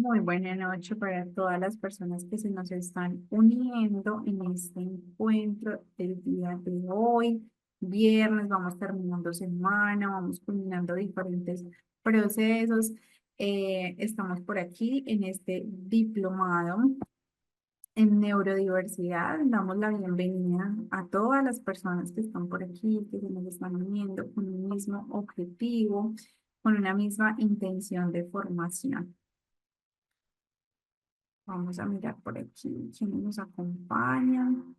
Muy buena noche para todas las personas que se nos están uniendo en este encuentro del día de hoy. Viernes, vamos terminando semana, vamos culminando diferentes procesos. Estamos por aquí en este diplomado en neurodiversidad. Damos la bienvenida a todas las personas que están por aquí, que se nos están uniendo con un mismo objetivo, con una misma intención de formación. Vamos a mirar por aquí quiénes nos acompañan.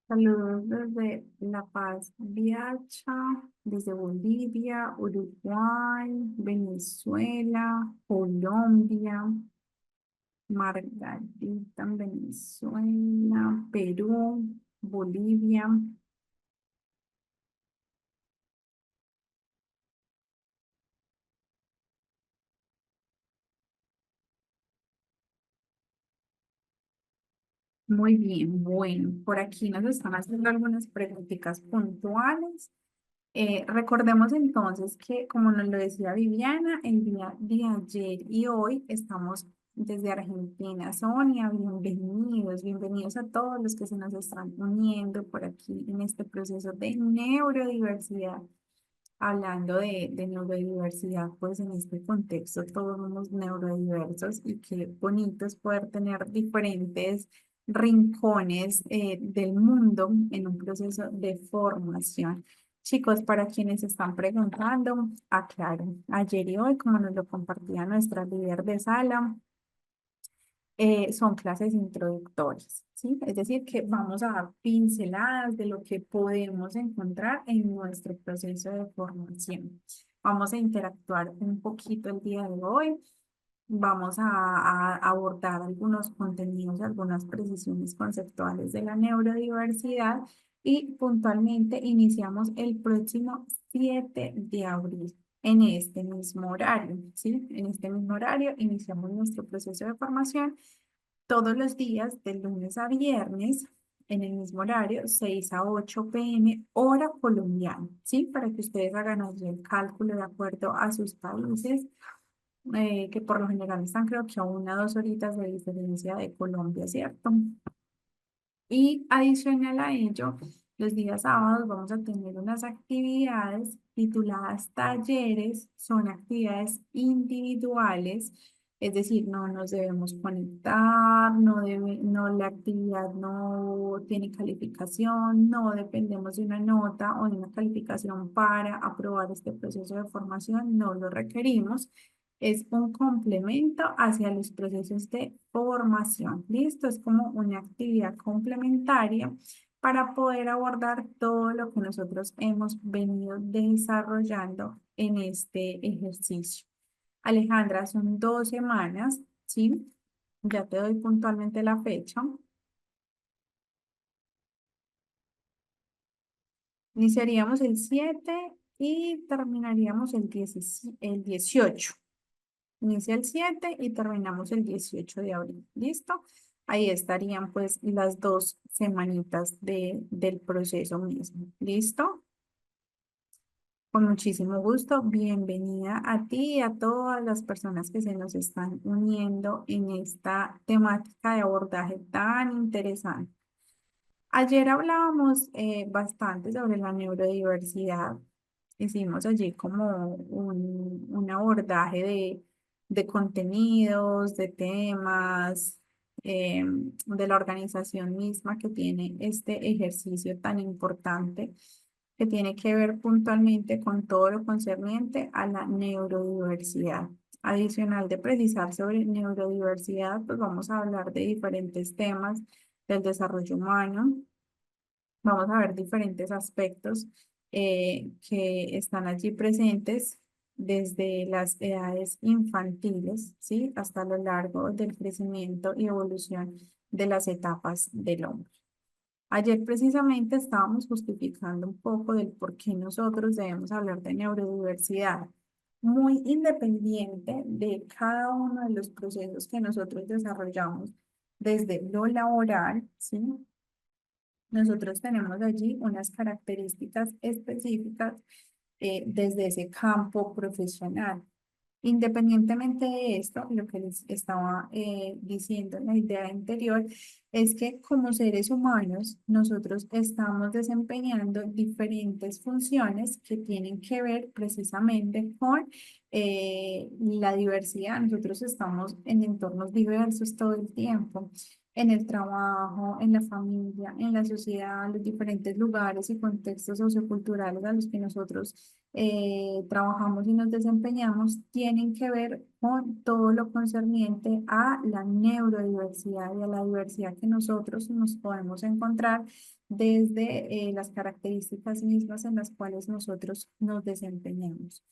Saludos desde La Paz, Viacha, desde Bolivia, Uruguay, Venezuela, Colombia, Margarita en Venezuela, Perú, Bolivia. Muy bien, bueno, por aquí nos están haciendo algunas preguntitas puntuales. Recordemos entonces que, como nos lo decía Viviana, el día de ayer y hoy estamos desde Argentina. Sonia, bienvenidos, bienvenidos a todos los que se nos están uniendo por aquí en este proceso de neurodiversidad. Hablando de neurodiversidad, pues en este contexto todos somos neurodiversos y qué bonito es poder tener diferentes rincones del mundo en un proceso de formación. Chicos, para quienes están preguntando, aclaro, ayer y hoy, como nos lo compartía nuestra líder de sala, son clases introductorias, ¿sí? Es decir, que vamos a dar pinceladas de lo que podemos encontrar en nuestro proceso de formación. Vamos a interactuar un poquito el día de hoy. Vamos a abordar algunos contenidos, algunas precisiones conceptuales de la neurodiversidad y puntualmente iniciamos el próximo 7 de abril en este mismo horario, ¿sí? En este mismo horario iniciamos nuestro proceso de formación todos los días, de lunes a viernes, en el mismo horario, 6 a 8 p.m., hora colombiana, ¿sí? Para que ustedes hagan allí el cálculo de acuerdo a sus países, que por lo general están creo que a 1 o 2 horitas de diferencia de Colombia, ¿cierto? Y adicional a ello, los días sábados vamos a tener unas actividades tituladas talleres, son actividades individuales, es decir, no nos debemos conectar, no, la actividad no tiene calificación, no dependemos de una nota o de una calificación para aprobar este proceso de formación, no lo requerimos. Es un complemento hacia los procesos de formación. ¿Listo? Es como una actividad complementaria para poder abordar todo lo que nosotros hemos venido desarrollando en este ejercicio. Alejandra, son 2 semanas, ¿sí? Ya te doy puntualmente la fecha. Iniciaríamos el 7 y terminaríamos el 18. Inicia el 7 y terminamos el 18 de abril. ¿Listo? Ahí estarían pues las 2 semanitas del proceso mismo. ¿Listo? Con muchísimo gusto. Bienvenida a ti y a todas las personas que se nos están uniendo en esta temática de abordaje tan interesante. Ayer hablábamos bastante sobre la neurodiversidad. Hicimos allí como un abordaje de contenidos, de temas, de la organización misma que tiene este ejercicio tan importante que tiene que ver puntualmente con todo lo concerniente a la neurodiversidad. Adicional de precisar sobre neurodiversidad, pues vamos a hablar de diferentes temas del desarrollo humano. Vamos a ver diferentes aspectos que están allí presentes desde las edades infantiles, ¿sí? Hasta lo largo del crecimiento y evolución de las etapas del hombre. Ayer precisamente estábamos justificando un poco del por qué nosotros debemos hablar de neurodiversidad. muy independiente de cada uno de los procesos que nosotros desarrollamos desde lo laboral, ¿sí? Nosotros tenemos allí unas características específicas desde ese campo profesional. Independientemente de esto, lo que les estaba diciendo en la idea anterior es que como seres humanos nosotros estamos desempeñando diferentes funciones que tienen que ver precisamente con la diversidad. Nosotros estamos en entornos diversos todo el tiempo, en el trabajo, en la familia, en la sociedad, los diferentes lugares y contextos socioculturales a los que nosotros trabajamos y nos desempeñamos tienen que ver con todo lo concerniente a la neurodiversidad y a la diversidad que nosotros nos podemos encontrar desde las características mismas en las cuales nosotros nos desempeñamos.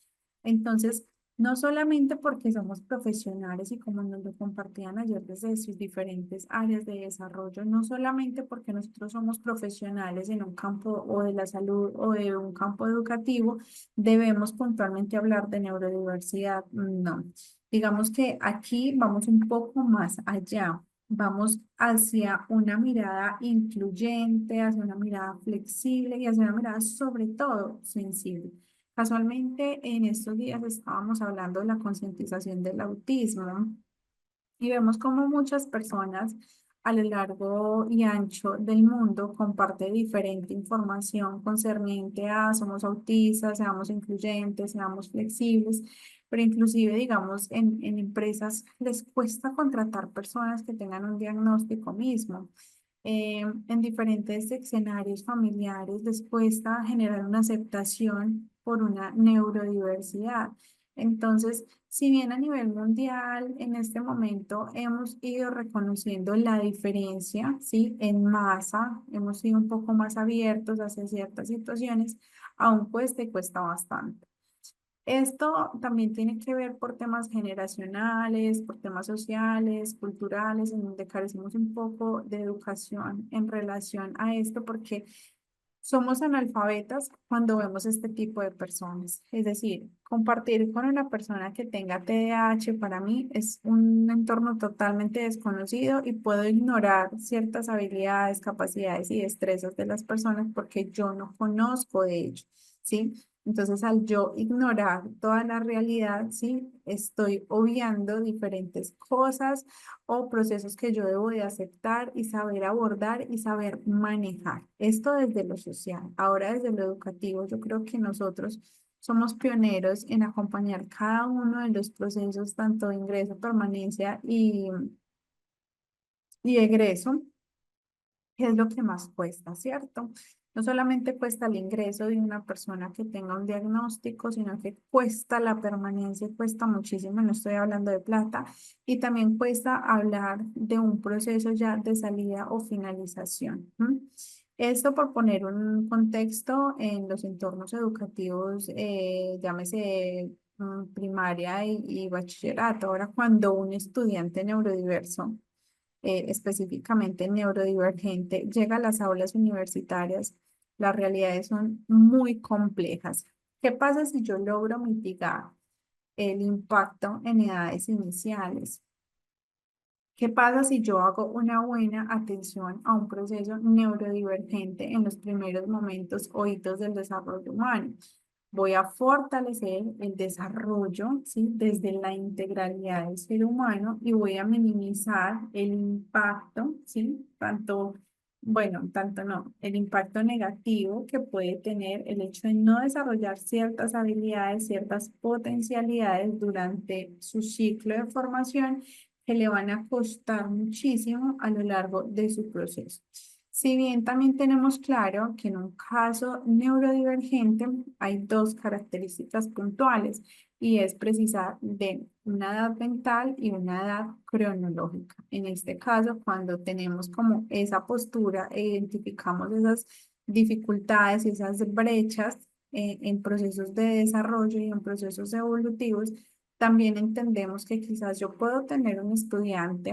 Entonces, no solamente porque somos profesionales y como nos lo compartían ayer desde sus diferentes áreas de desarrollo, no solamente porque nosotros somos profesionales en un campo o de la salud o de un campo educativo, debemos puntualmente hablar de neurodiversidad. No, digamos que aquí vamos un poco más allá. Vamos hacia una mirada incluyente, hacia una mirada flexible y hacia una mirada sobre todo sensible. Casualmente, en estos días estábamos hablando de la concientización del autismo y vemos cómo muchas personas a lo largo y ancho del mundo comparten diferente información concerniente a somos autistas, seamos incluyentes, seamos flexibles, pero inclusive, digamos, en empresas les cuesta contratar personas que tengan un diagnóstico mismo. En diferentes escenarios familiares les cuesta generar una aceptación por una neurodiversidad. Entonces, si bien a nivel mundial en este momento hemos ido reconociendo la diferencia, ¿sí? En masa, hemos sido un poco más abiertos hacia ciertas situaciones, aún cuesta y cuesta bastante. Esto también tiene que ver por temas generacionales, por temas sociales, culturales, en donde carecemos un poco de educación en relación a esto, porque somos analfabetas cuando vemos este tipo de personas. Es decir, compartir con una persona que tenga TDAH para mí es un entorno totalmente desconocido y puedo ignorar ciertas habilidades, capacidades y destrezas de las personas porque yo no conozco de ello, ¿sí? Entonces, al yo ignorar toda la realidad, ¿sí? Estoy obviando diferentes cosas o procesos que yo debo de aceptar y saber abordar y saber manejar. Esto desde lo social. Ahora desde lo educativo, yo creo que nosotros somos pioneros en acompañar cada uno de los procesos, tanto de ingreso, permanencia y egreso, que es lo que más cuesta, ¿cierto? No solamente cuesta el ingreso de una persona que tenga un diagnóstico, sino que cuesta la permanencia, cuesta muchísimo, no estoy hablando de plata, y también cuesta hablar de un proceso ya de salida o finalización. ¿M? Esto por poner un contexto en los entornos educativos, llámese primaria y bachillerato. Ahora, cuando un estudiante neurodiverso específicamente neurodivergente, llega a las aulas universitarias, las realidades son muy complejas. ¿Qué pasa si yo logro mitigar el impacto en edades iniciales? ¿Qué pasa si yo hago una buena atención a un proceso neurodivergente en los primeros momentos o hitos del desarrollo humano? Voy a fortalecer el desarrollo, ¿sí? Desde la integralidad del ser humano y voy a minimizar el impacto, ¿sí? Tanto no, el impacto negativo que puede tener el hecho de no desarrollar ciertas habilidades, ciertas potencialidades durante su ciclo de formación que le van a costar muchísimo a lo largo de su proceso. Si bien también tenemos claro que en un caso neurodivergente hay dos características puntuales y es precisar de una edad mental y una edad cronológica. En este caso, cuando tenemos como esa postura e identificamos esas dificultades y esas brechas en procesos de desarrollo y en procesos evolutivos, también entendemos que quizás yo puedo tener un estudiante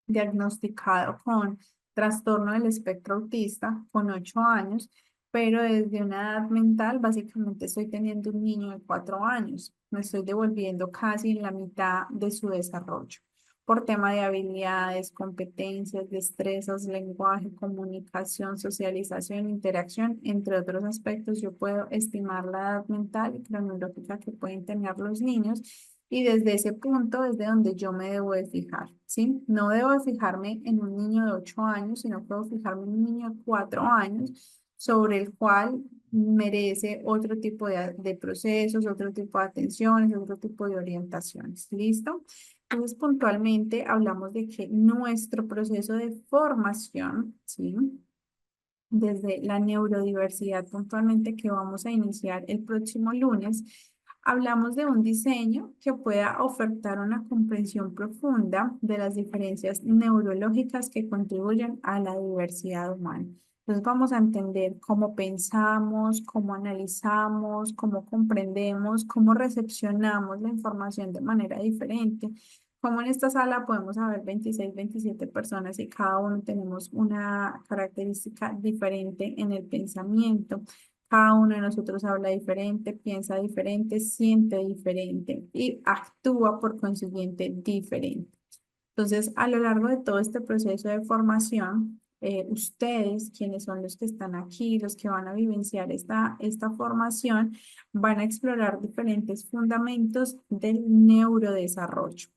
diagnosticado con trastorno del espectro autista con 8 años, pero desde una edad mental, básicamente estoy teniendo un niño de 4 años. Me estoy devolviendo casi en la mitad de su desarrollo por tema de habilidades, competencias, destrezas, lenguaje, comunicación, socialización, interacción, entre otros aspectos. Yo puedo estimar la edad mental y cronológica que pueden tener los niños y desde ese punto es de donde yo me debo de fijar, ¿sí? No debo de fijarme en un niño de 8 años, sino que debo fijarme en un niño de 4 años sobre el cual merece otro tipo de procesos, otro tipo de atenciones, otro tipo de orientaciones. ¿Listo? Entonces, puntualmente hablamos de que nuestro proceso de formación, ¿sí? Desde la neurodiversidad puntualmente que vamos a iniciar el próximo lunes, hablamos de un diseño que pueda ofertar una comprensión profunda de las diferencias neurológicas que contribuyen a la diversidad humana. Entonces vamos a entender cómo pensamos, cómo analizamos, cómo comprendemos, cómo recepcionamos la información de manera diferente. Como en esta sala podemos haber 26, 27 personas y cada uno tenemos una característica diferente en el pensamiento. Cada uno de nosotros habla diferente, piensa diferente, siente diferente y actúa por consiguiente diferente. Entonces, a lo largo de todo este proceso de formación, ustedes, quienes son los que están aquí, los que van a vivenciar esta formación, van a explorar diferentes fundamentos del neurodesarrollo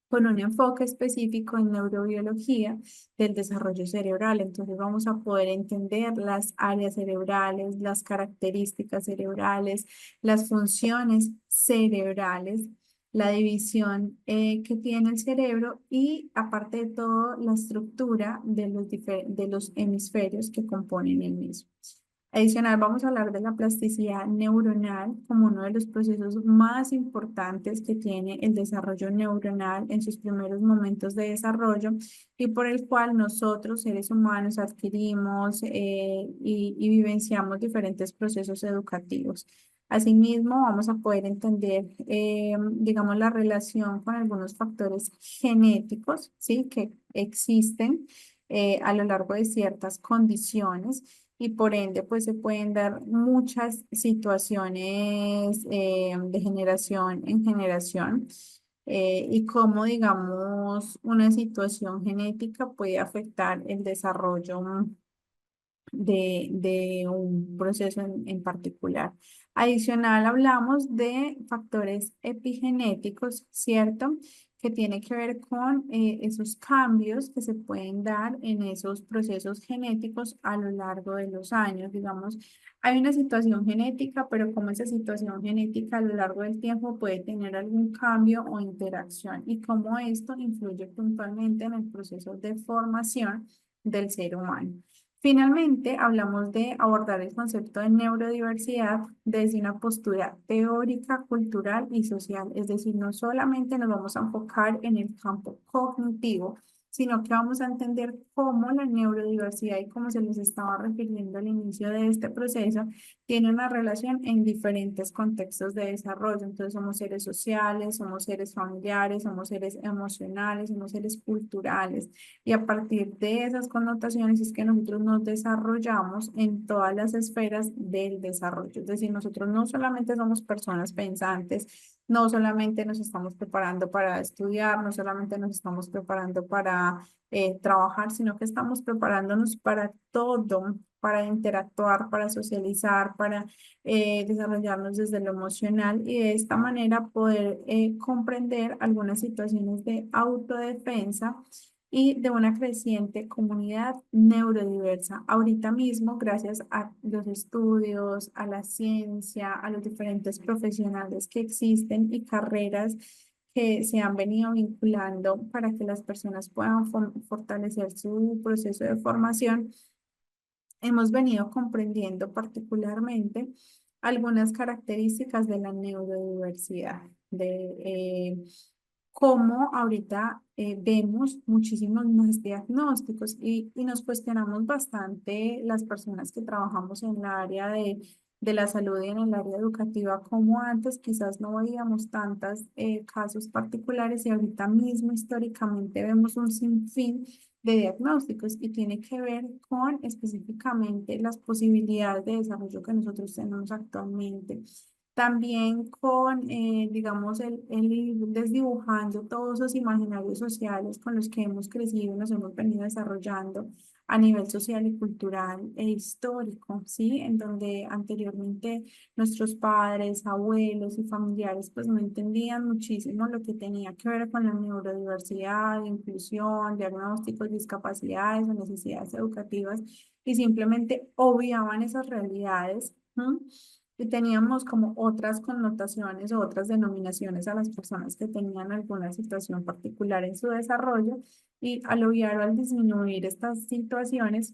con un enfoque específico en neurobiología del desarrollo cerebral. Entonces vamos a poder entender las áreas cerebrales, las características cerebrales, las funciones cerebrales, la división que tiene el cerebro y aparte de todo la estructura de los hemisferios que componen el mismo. Adicional, vamos a hablar de la plasticidad neuronal como uno de los procesos más importantes que tiene el desarrollo neuronal en sus primeros momentos de desarrollo y por el cual nosotros, seres humanos, adquirimos y vivenciamos diferentes procesos educativos. Asimismo, vamos a poder entender, digamos, la relación con algunos factores genéticos, ¿sí? Que existen a lo largo de ciertas condiciones y por ende pues se pueden dar muchas situaciones de generación en generación y cómo digamos una situación genética puede afectar el desarrollo de un proceso en particular. Adicional, hablamos de factores epigenéticos, ¿cierto? Que tiene que ver con esos cambios que se pueden dar en esos procesos genéticos a lo largo de los años. Digamos, hay una situación genética, pero como esa situación genética a lo largo del tiempo puede tener algún cambio o interacción y cómo esto influye puntualmente en el proceso de formación del ser humano. Finalmente, hablamos de abordar el concepto de neurodiversidad desde una postura teórica, cultural y social. Es decir, no solamente nos vamos a enfocar en el campo cognitivo, sino que vamos a entender cómo la neurodiversidad y cómo se les estaba refiriendo al inicio de este proceso, tiene una relación en diferentes contextos de desarrollo. Entonces, somos seres sociales, somos seres familiares, somos seres emocionales, somos seres culturales. Y a partir de esas connotaciones es que nosotros nos desarrollamos en todas las esferas del desarrollo. Es decir, nosotros no solamente somos personas pensantes, no solamente nos estamos preparando para estudiar, no solamente nos estamos preparando para trabajar, sino que estamos preparándonos para todo, para interactuar, para socializar, para desarrollarnos desde lo emocional y de esta manera poder comprender algunas situaciones de autodefensa y de una creciente comunidad neurodiversa. Ahorita mismo, gracias a los estudios, a la ciencia, a los diferentes profesionales que existen y carreras que se han venido vinculando para que las personas puedan fortalecer su proceso de formación, hemos venido comprendiendo particularmente algunas características de la neurodiversidad, de cómo ahorita vemos muchísimos más diagnósticos y nos cuestionamos bastante las personas que trabajamos en la área de la salud y en el área educativa como antes, quizás no veíamos tantos casos particulares y ahorita mismo históricamente vemos un sinfín de diagnósticos y tiene que ver con específicamente las posibilidades de desarrollo que nosotros tenemos actualmente. También con, digamos, el ir desdibujando todos esos imaginarios sociales con los que hemos crecido y nos hemos venido desarrollando a nivel social y cultural e histórico, ¿sí? En donde anteriormente nuestros padres, abuelos y familiares pues no entendían muchísimo lo que tenía que ver con la neurodiversidad, inclusión, diagnósticos, discapacidades o necesidades educativas y simplemente obviaban esas realidades. ¿M? Y teníamos como otras connotaciones o otras denominaciones a las personas que tenían alguna situación particular en su desarrollo y al obviar o al disminuir estas situaciones,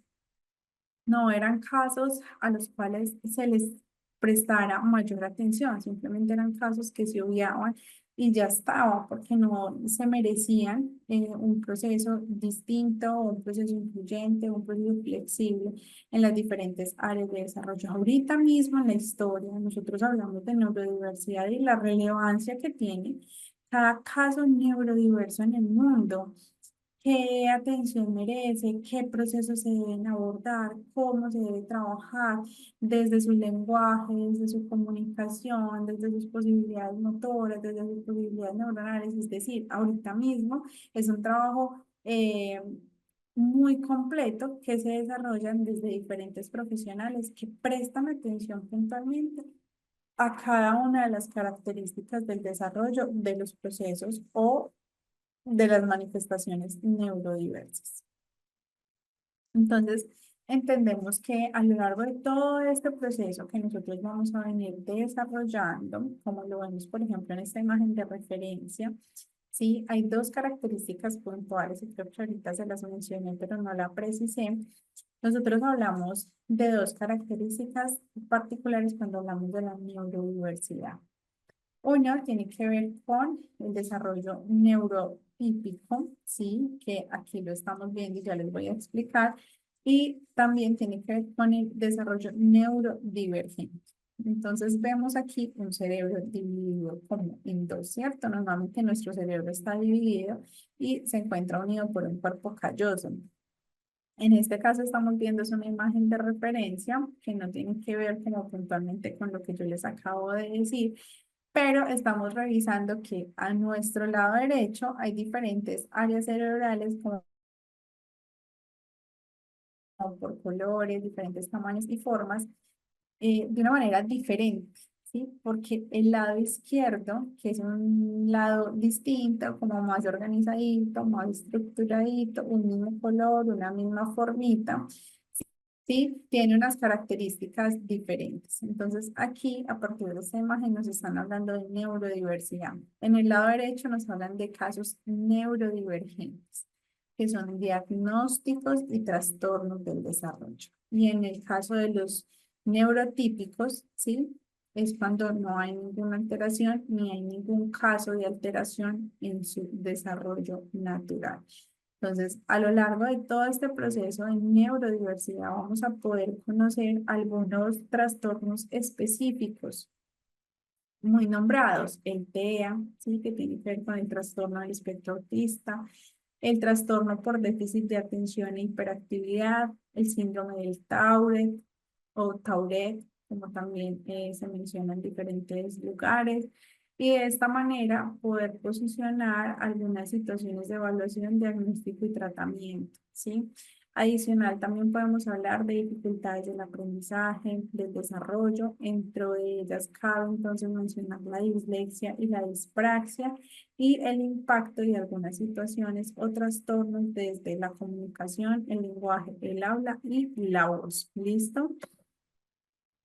no eran casos a los cuales se les prestara mayor atención, simplemente eran casos que se obviaban y ya estaba, porque no se merecían un proceso distinto, un proceso incluyente, un proceso flexible en las diferentes áreas de desarrollo. Ahorita mismo en la historia, nosotros hablamos de neurodiversidad y la relevancia que tiene cada caso neurodiverso en el mundo, qué atención merece, qué procesos se deben abordar, cómo se debe trabajar desde su lenguaje, desde su comunicación, desde sus posibilidades motoras, desde sus posibilidades neuronales. Es decir, ahorita mismo es un trabajo muy completo que se desarrollan desde diferentes profesionales que prestan atención puntualmente a cada una de las características del desarrollo de los procesos o de las manifestaciones neurodiversas. Entonces, entendemos que a lo largo de todo este proceso que nosotros vamos a venir desarrollando, como lo vemos, por ejemplo, en esta imagen de referencia, sí, hay dos características puntuales, y creo que ahorita se las mencioné, pero no la precisé. Nosotros hablamos de dos características particulares cuando hablamos de la neurodiversidad. Uno tiene que ver con el desarrollo neurotípico, ¿sí? Que aquí lo estamos viendo y ya les voy a explicar. Y también tiene que ver con el desarrollo neurodivergente. Entonces vemos aquí un cerebro dividido como en dos, ¿cierto? Normalmente nuestro cerebro está dividido y se encuentra unido por un cuerpo calloso. En este caso estamos viendo es una imagen de referencia que no tiene que ver como puntualmente con lo que yo les acabo de decir, pero estamos revisando que a nuestro lado derecho hay diferentes áreas cerebrales como por colores, diferentes tamaños y formas, de una manera diferente, ¿sí? Porque el lado izquierdo, que es un lado distinto, como más organizadito, más estructuradito, un mismo color, una misma formita, ¿sí? Tiene unas características diferentes. Entonces, aquí, a partir de esta imagen, nos están hablando de neurodiversidad. En el lado derecho nos hablan de casos neurodivergentes, que son diagnósticos y trastornos del desarrollo. Y en el caso de los neurotípicos, ¿sí? Es cuando no hay ninguna alteración ni hay ningún caso de alteración en su desarrollo natural. Entonces, a lo largo de todo este proceso de neurodiversidad vamos a poder conocer algunos trastornos específicos muy nombrados, el TEA, ¿sí? Que tiene que ver con el trastorno del espectro autista, el trastorno por déficit de atención e hiperactividad, el síndrome del Tourette o Tourette, como también se menciona en diferentes lugares, y de esta manera poder posicionar algunas situaciones de evaluación, diagnóstico y tratamiento, ¿sí? Adicional, también podemos hablar de dificultades del aprendizaje, del desarrollo, entre ellas cabe entonces mencionar la dislexia y la dispraxia y el impacto de algunas situaciones o trastornos desde la comunicación, el lenguaje, el habla y la voz. ¿Listo?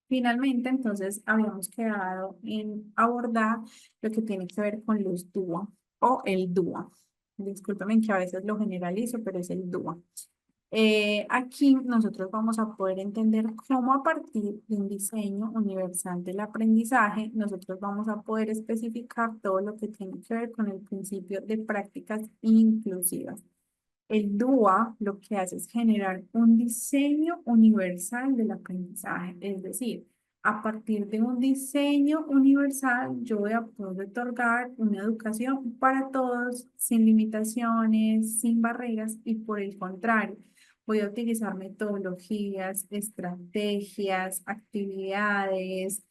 Finalmente, entonces, habíamos quedado en abordar lo que tiene que ver con los DUA o el DUA. Discúlpenme que a veces lo generalizo, pero es el DUA. Aquí nosotros vamos a poder entender cómo a partir de un diseño universal del aprendizaje, nosotros vamos a poder especificar todo lo que tiene que ver con el principio de prácticas inclusivas. El DUA lo que hace es generar un diseño universal del aprendizaje, es decir, a partir de un diseño universal, yo voy a poder otorgar una educación para todos, sin limitaciones, sin barreras, y por el contrario, voy a utilizar metodologías, estrategias, actividades,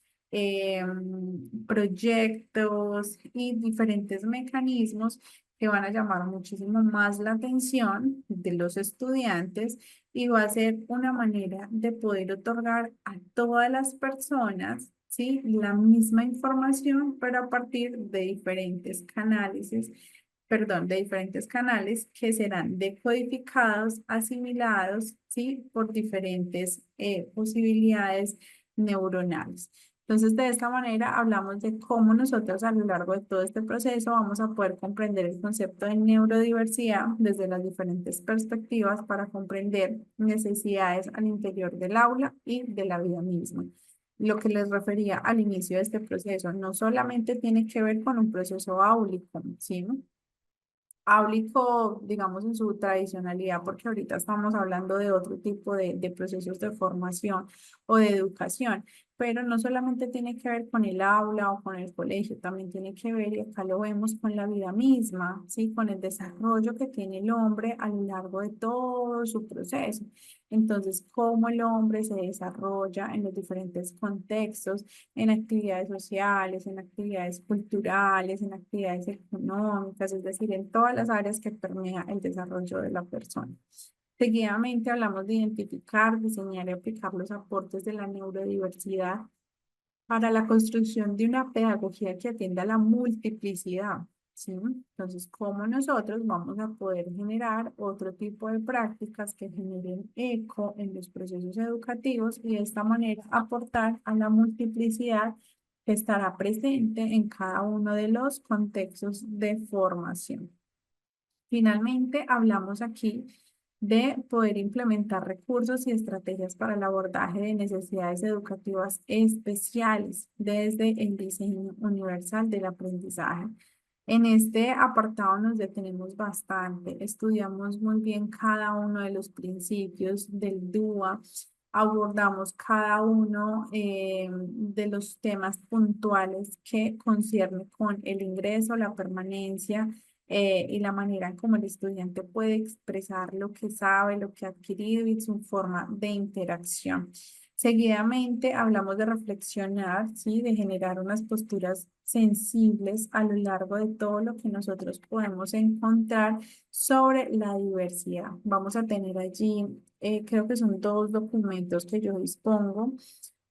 proyectos y diferentes mecanismos que van a llamar muchísimo más la atención de los estudiantes, y va a ser una manera de poder otorgar a todas las personas, ¿sí?, la misma información, pero a partir de diferentes canales, de diferentes canales que serán decodificados, asimilados, ¿sí?, por diferentes posibilidades neuronales. Entonces, de esta manera hablamos de cómo nosotros a lo largo de todo este proceso vamos a poder comprender el concepto de neurodiversidad desde las diferentes perspectivas para comprender necesidades al interior del aula y de la vida misma. Lo que les refería al inicio de este proceso no solamente tiene que ver con un proceso áulico, ¿sí?, áulico, digamos, en su tradicionalidad, porque ahorita estamos hablando de otro tipo de procesos de formación o de educación, pero no solamente tiene que ver con el aula o con el colegio, también tiene que ver, y acá lo vemos, con la vida misma, ¿sí? Con el desarrollo que tiene el hombre a lo largo de todo su proceso. Entonces, cómo el hombre se desarrolla en los diferentes contextos, en actividades sociales, en actividades culturales, en actividades económicas, es decir, en todas las áreas que permea el desarrollo de la persona. Seguidamente hablamos de identificar, diseñar y aplicar los aportes de la neurodiversidad para la construcción de una pedagogía que atienda a la multiplicidad, ¿sí? Entonces, ¿cómo nosotros vamos a poder generar otro tipo de prácticas que generen eco en los procesos educativos y de esta manera aportar a la multiplicidad que estará presente en cada uno de los contextos de formación? Finalmente, hablamos aquí de poder implementar recursos y estrategias para el abordaje de necesidades educativas especiales desde el diseño universal del aprendizaje. En este apartado nos detenemos bastante, estudiamos muy bien cada uno de los principios del DUA, abordamos cada uno de los temas puntuales que concierne con el ingreso, la permanencia, y la manera en cómo el estudiante puede expresar lo que sabe, lo que ha adquirido y su forma de interacción. Seguidamente hablamos de reflexionar, ¿sí?, de generar unas posturas sensibles a lo largo de todo lo que nosotros podemos encontrar sobre la diversidad. Vamos a tener allí, creo que son dos documentos que yo dispongo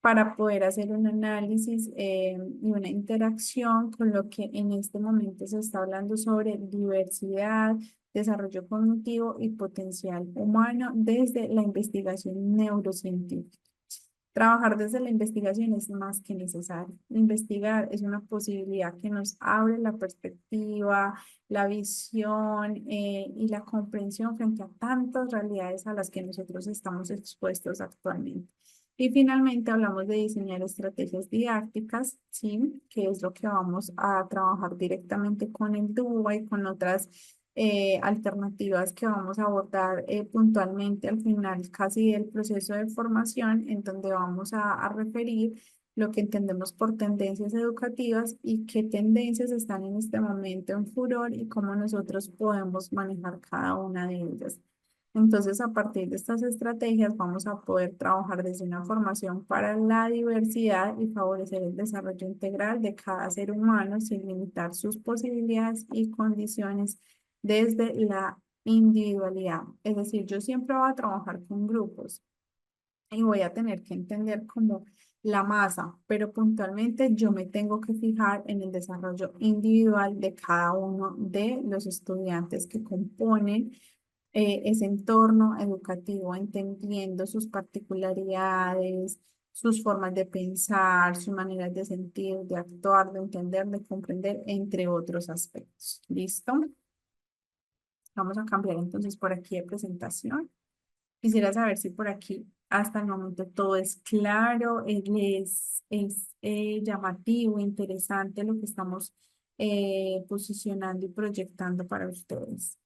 para poder hacer un análisis y una interacción con lo que en este momento se está hablando sobre diversidad, desarrollo cognitivo y potencial humano desde la investigación neurocientífica. Trabajar desde la investigación es más que necesario. Investigar es una posibilidad que nos abre la perspectiva, la visión y la comprensión frente a tantas realidades a las que nosotros estamos expuestos actualmente. Y finalmente hablamos de diseñar estrategias didácticas, ¿sí?, que es lo que vamos a trabajar directamente con el DUA y con otras alternativas que vamos a abordar puntualmente al final casi del proceso de formación, en donde vamos a referir lo que entendemos por tendencias educativas y qué tendencias están en este momento en furor y cómo nosotros podemos manejar cada una de ellas. Entonces, a partir de estas estrategias, vamos a poder trabajar desde una formación para la diversidad y favorecer el desarrollo integral de cada ser humano sin limitar sus posibilidades y condiciones desde la individualidad. Es decir, yo siempre voy a trabajar con grupos y voy a tener que entender como la masa, pero puntualmente yo me tengo que fijar en el desarrollo individual de cada uno de los estudiantes que componen ese entorno educativo, entendiendo sus particularidades, sus formas de pensar, sus maneras de sentir, de actuar, de entender, de comprender, entre otros aspectos. ¿Listo? Vamos a cambiar entonces por aquí de presentación. Quisiera saber si por aquí hasta el momento todo es claro, es llamativo, interesante lo que estamos posicionando y proyectando para ustedes.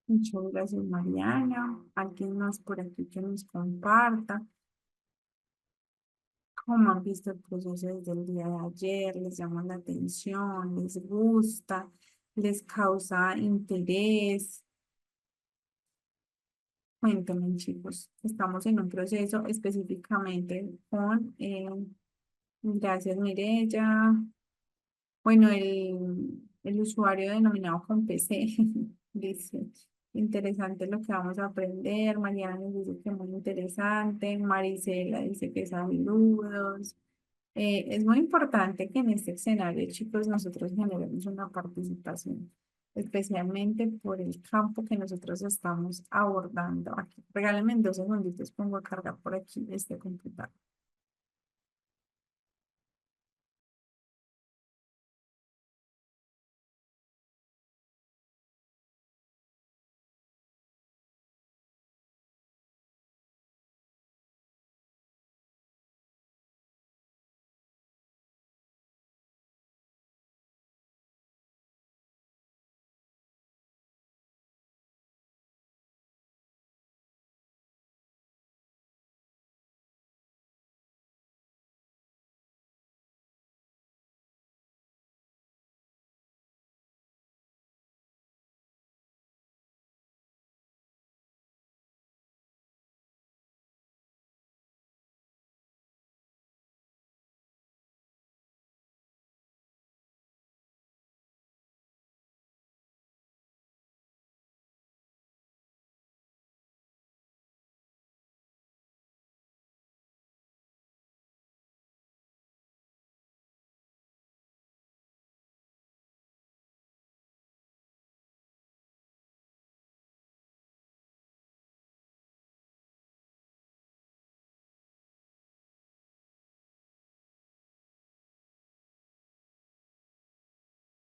Muchas gracias, Mariana. ¿Alguien más por aquí que nos comparta? ¿Cómo han visto el proceso desde el día de ayer? ¿Les llama la atención? ¿Les gusta? ¿Les causa interés? Cuéntenme, chicos. Estamos en un proceso específicamente con, gracias, Mirella. Bueno, el usuario denominado con PC dice, interesante lo que vamos a aprender. Mariana nos dice que muy interesante. Marisela dice que saludos. Es muy importante que en este escenario, chicos, nosotros generemos una participación, especialmente por el campo que nosotros estamos abordando aquí. Regálenme en 2 segunditos, pongo a cargar por aquí este computador.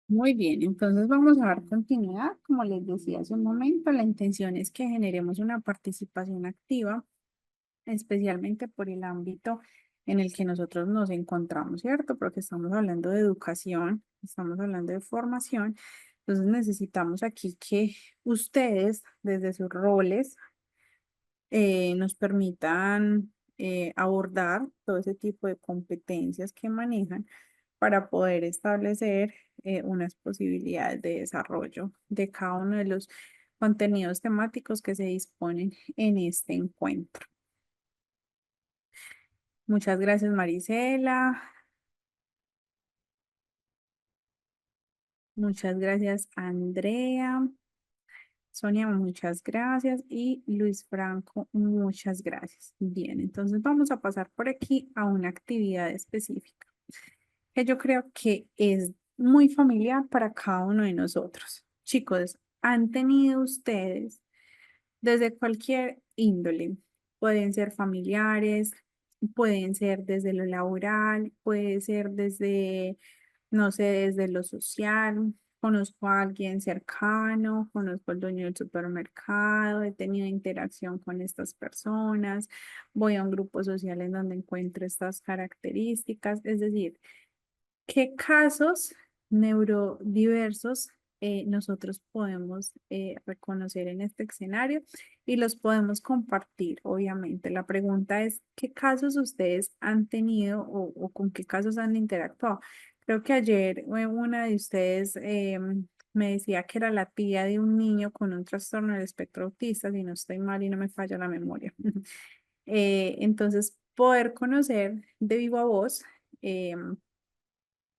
Muy bien, entonces vamos a dar continuidad. Como les decía hace un momento, la intención es que generemos una participación activa, especialmente por el ámbito en el que nosotros nos encontramos, ¿cierto? Porque estamos hablando de educación, estamos hablando de formación. Entonces necesitamos aquí que ustedes, desde sus roles, nos permitan abordar todo ese tipo de competencias que manejan para poder establecer unas posibilidades de desarrollo de cada uno de los contenidos temáticos que se disponen en este encuentro. Muchas gracias, Marisela. Muchas gracias, Andrea. Sonia, muchas gracias. Y Luis Franco, muchas gracias. Bien, entonces vamos a pasar por aquí a una actividad específica que yo creo que es muy familiar para cada uno de nosotros. Chicos, ¿han tenido ustedes desde cualquier índole? Pueden ser familiares, pueden ser desde lo laboral, puede ser desde, no sé, desde lo social. Conozco a alguien cercano, conozco al dueño del supermercado, he tenido interacción con estas personas, voy a un grupo social en donde encuentro estas características, es decir, ¿qué casos neurodiversos nosotros podemos reconocer en este escenario y los podemos compartir? Obviamente, la pregunta es, ¿qué casos ustedes han tenido o con qué casos han interactuado? Creo que ayer una de ustedes me decía que era la tía de un niño con un trastorno del espectro autista, si no estoy mal y no me falla la memoria. Entonces, poder conocer de viva voz.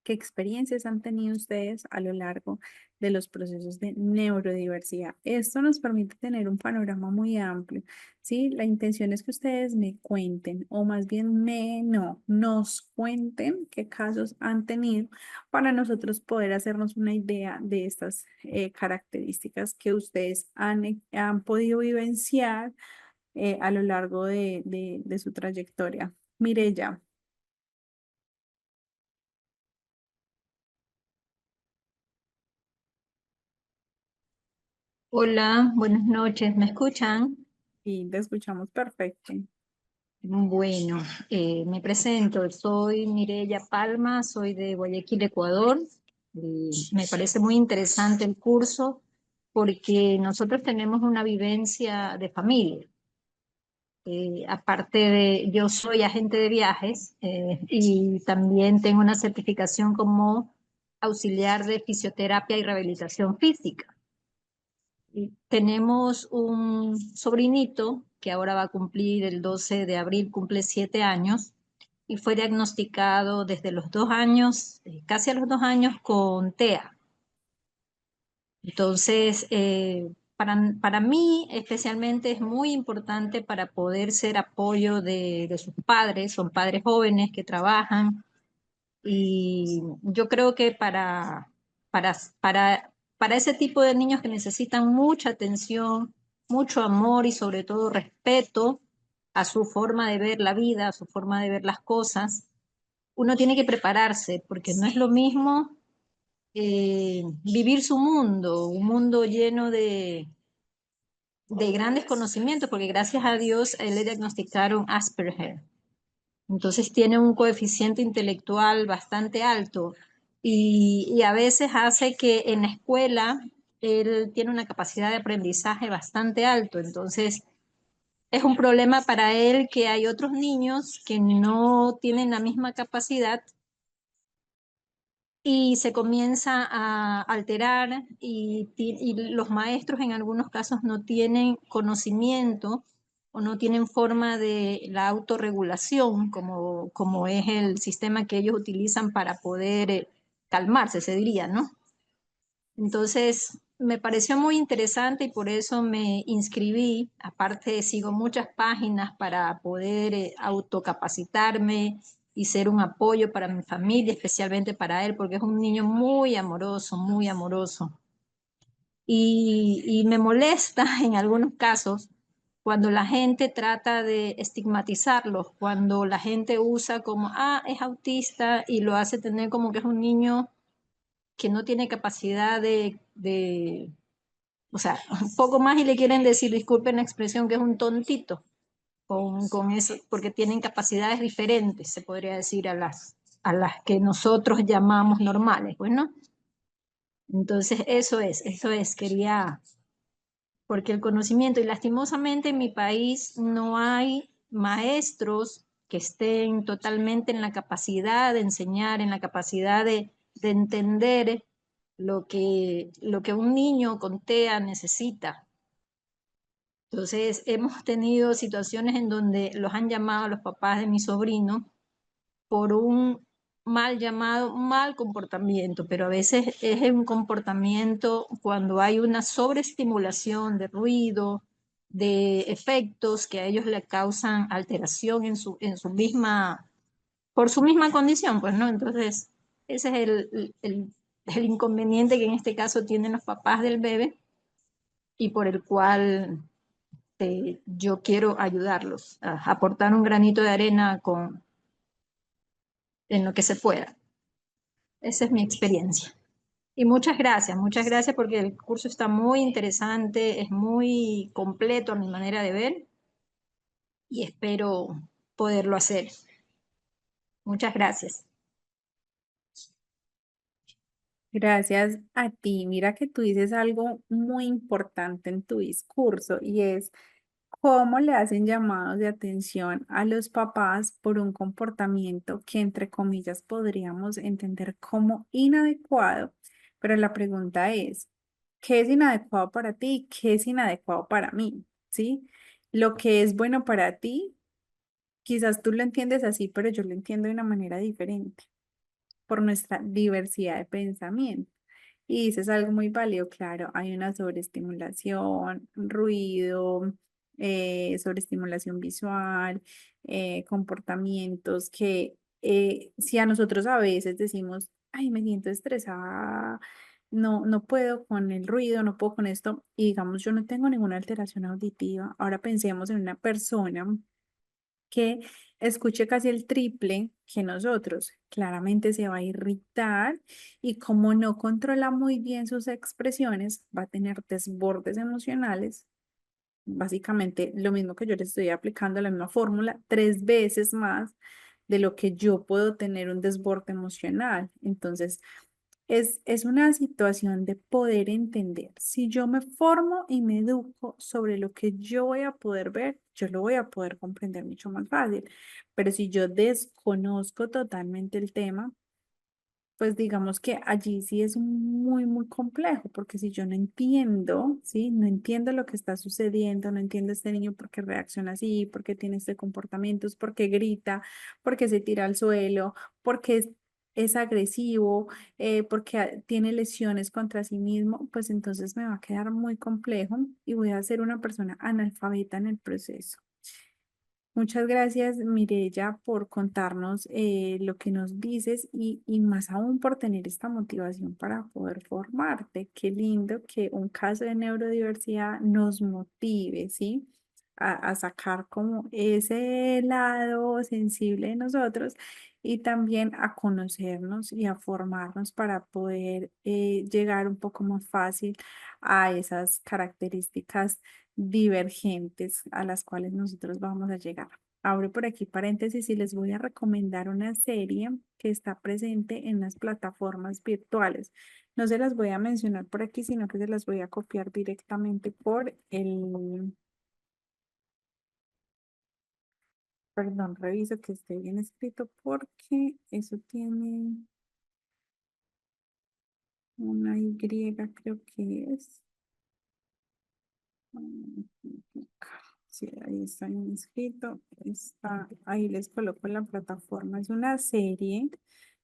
¿Qué experiencias han tenido ustedes a lo largo de los procesos de neurodiversidad? Esto nos permite tener un panorama muy amplio, ¿sí? La intención es que ustedes me cuenten, o más bien no, nos cuenten qué casos han tenido para nosotros poder hacernos una idea de estas características que ustedes han podido vivenciar a lo largo de su trayectoria. Mireya. Hola, buenas noches, ¿me escuchan? Y te escuchamos perfecto. Bueno, me presento, soy Mireya Palma, soy de Guayaquil, Ecuador. Me parece muy interesante el curso porque nosotros tenemos una vivencia de familia. Aparte de, yo soy agente de viajes y también tengo una certificación como auxiliar de fisioterapia y rehabilitación física. Y tenemos un sobrinito que ahora va a cumplir el 12 de abril, cumple 7 años y fue diagnosticado desde los 2 años, casi a los 2 años, con TEA. Entonces, para mí especialmente es muy importante para poder ser apoyo de sus padres, son padres jóvenes que trabajan y yo creo que para, para ese tipo de niños que necesitan mucha atención, mucho amor y sobre todo respeto a su forma de ver la vida, a su forma de ver las cosas, uno tiene que prepararse porque no es lo mismo vivir su mundo, un mundo lleno de grandes conocimientos, porque gracias a Dios a él le diagnosticaron Asperger. Entonces tiene un coeficiente intelectual bastante alto y a veces hace que en la escuela él tiene una capacidad de aprendizaje bastante alto. Entonces es un problema para él que hay otros niños que no tienen la misma capacidad y se comienza a alterar y los maestros en algunos casos no tienen conocimiento o no tienen forma de la autorregulación, como es el sistema que ellos utilizan para poder calmarse, se diría, ¿no? Entonces, me pareció muy interesante y por eso me inscribí. Aparte, sigo muchas páginas para poder autocapacitarme y ser un apoyo para mi familia, especialmente para él, porque es un niño muy amoroso, muy amoroso. Y me molesta en algunos casos cuando la gente trata de estigmatizarlos, cuando la gente usa como, ah, es autista y lo hace tener como que es un niño que no tiene capacidad o sea, un poco más y le quieren decir, disculpen la expresión, que es un tontito con eso, porque tienen capacidades diferentes, se podría decir, a las que nosotros llamamos normales, pues, ¿no? Entonces, quería, porque el conocimiento, y lastimosamente en mi país no hay maestros que estén totalmente en la capacidad de enseñar, en la capacidad de entender lo que un niño con TEA necesita. Entonces, hemos tenido situaciones en donde los han llamado a los papás de mi sobrino por un mal llamado, mal comportamiento, pero a veces es un comportamiento cuando hay una sobreestimulación de ruido, de efectos que a ellos le causan alteración en su misma, por su misma condición, pues, ¿no? Entonces, ese es el inconveniente que en este caso tienen los papás del bebé y por el cual yo quiero ayudarlos a aportar un granito de arena en lo que se pueda. Esa es mi experiencia. Y muchas gracias porque el curso está muy interesante, es muy completo a mi manera de ver y espero poderlo hacer. Muchas gracias. Gracias a ti. Mira que tú dices algo muy importante en tu discurso y es cómo le hacen llamados de atención a los papás por un comportamiento que entre comillas podríamos entender como inadecuado, pero la pregunta es, ¿qué es inadecuado para ti? ¿Qué es inadecuado para mí? ¿Sí? Lo que es bueno para ti, quizás tú lo entiendes así, pero yo lo entiendo de una manera diferente por nuestra diversidad de pensamiento. Y dices algo muy válido, claro, hay una sobreestimulación, ruido, sobreestimulación visual, comportamientos que si a nosotros a veces decimos, ay, me siento estresada, no puedo con el ruido, no puedo con esto, y digamos, yo no tengo ninguna alteración auditiva. Ahora pensemos en una persona que escuche casi el triple que nosotros. Claramente se va a irritar y como no controla muy bien sus expresiones, va a tener desbordes emocionales. Básicamente lo mismo que yo le estoy aplicando la misma fórmula 3 veces más de lo que yo puedo tener un desborde emocional. Entonces, Es una situación de poder entender. Si yo me formo y me educo sobre lo que yo voy a poder ver, yo lo voy a poder comprender mucho más fácil. Pero si yo desconozco totalmente el tema, pues digamos que allí sí es muy, muy complejo, porque si yo no entiendo, ¿sí? No entiendo lo que está sucediendo, no entiendo este niño por qué reacciona así, por qué tiene este comportamiento, por qué grita, por qué se tira al suelo, por qué es agresivo, porque tiene lesiones contra sí mismo, pues entonces me va a quedar muy complejo y voy a ser una persona analfabeta en el proceso. Muchas gracias, Mirella, por contarnos lo que nos dices y más aún por tener esta motivación para poder formarte. Qué lindo que un caso de neurodiversidad nos motive, ¿sí? A sacar como ese lado sensible de nosotros y también a conocernos y a formarnos para poder llegar un poco más fácil a esas características divergentes a las cuales nosotros vamos a llegar. Abro por aquí paréntesis y les voy a recomendar una serie que está presente en las plataformas virtuales. No se las voy a mencionar por aquí, sino que se las voy a copiar directamente por perdón, reviso que esté bien escrito porque eso tiene una Y, creo que es. Sí, ahí está bien escrito. Está, ahí les coloco la plataforma. Es una serie,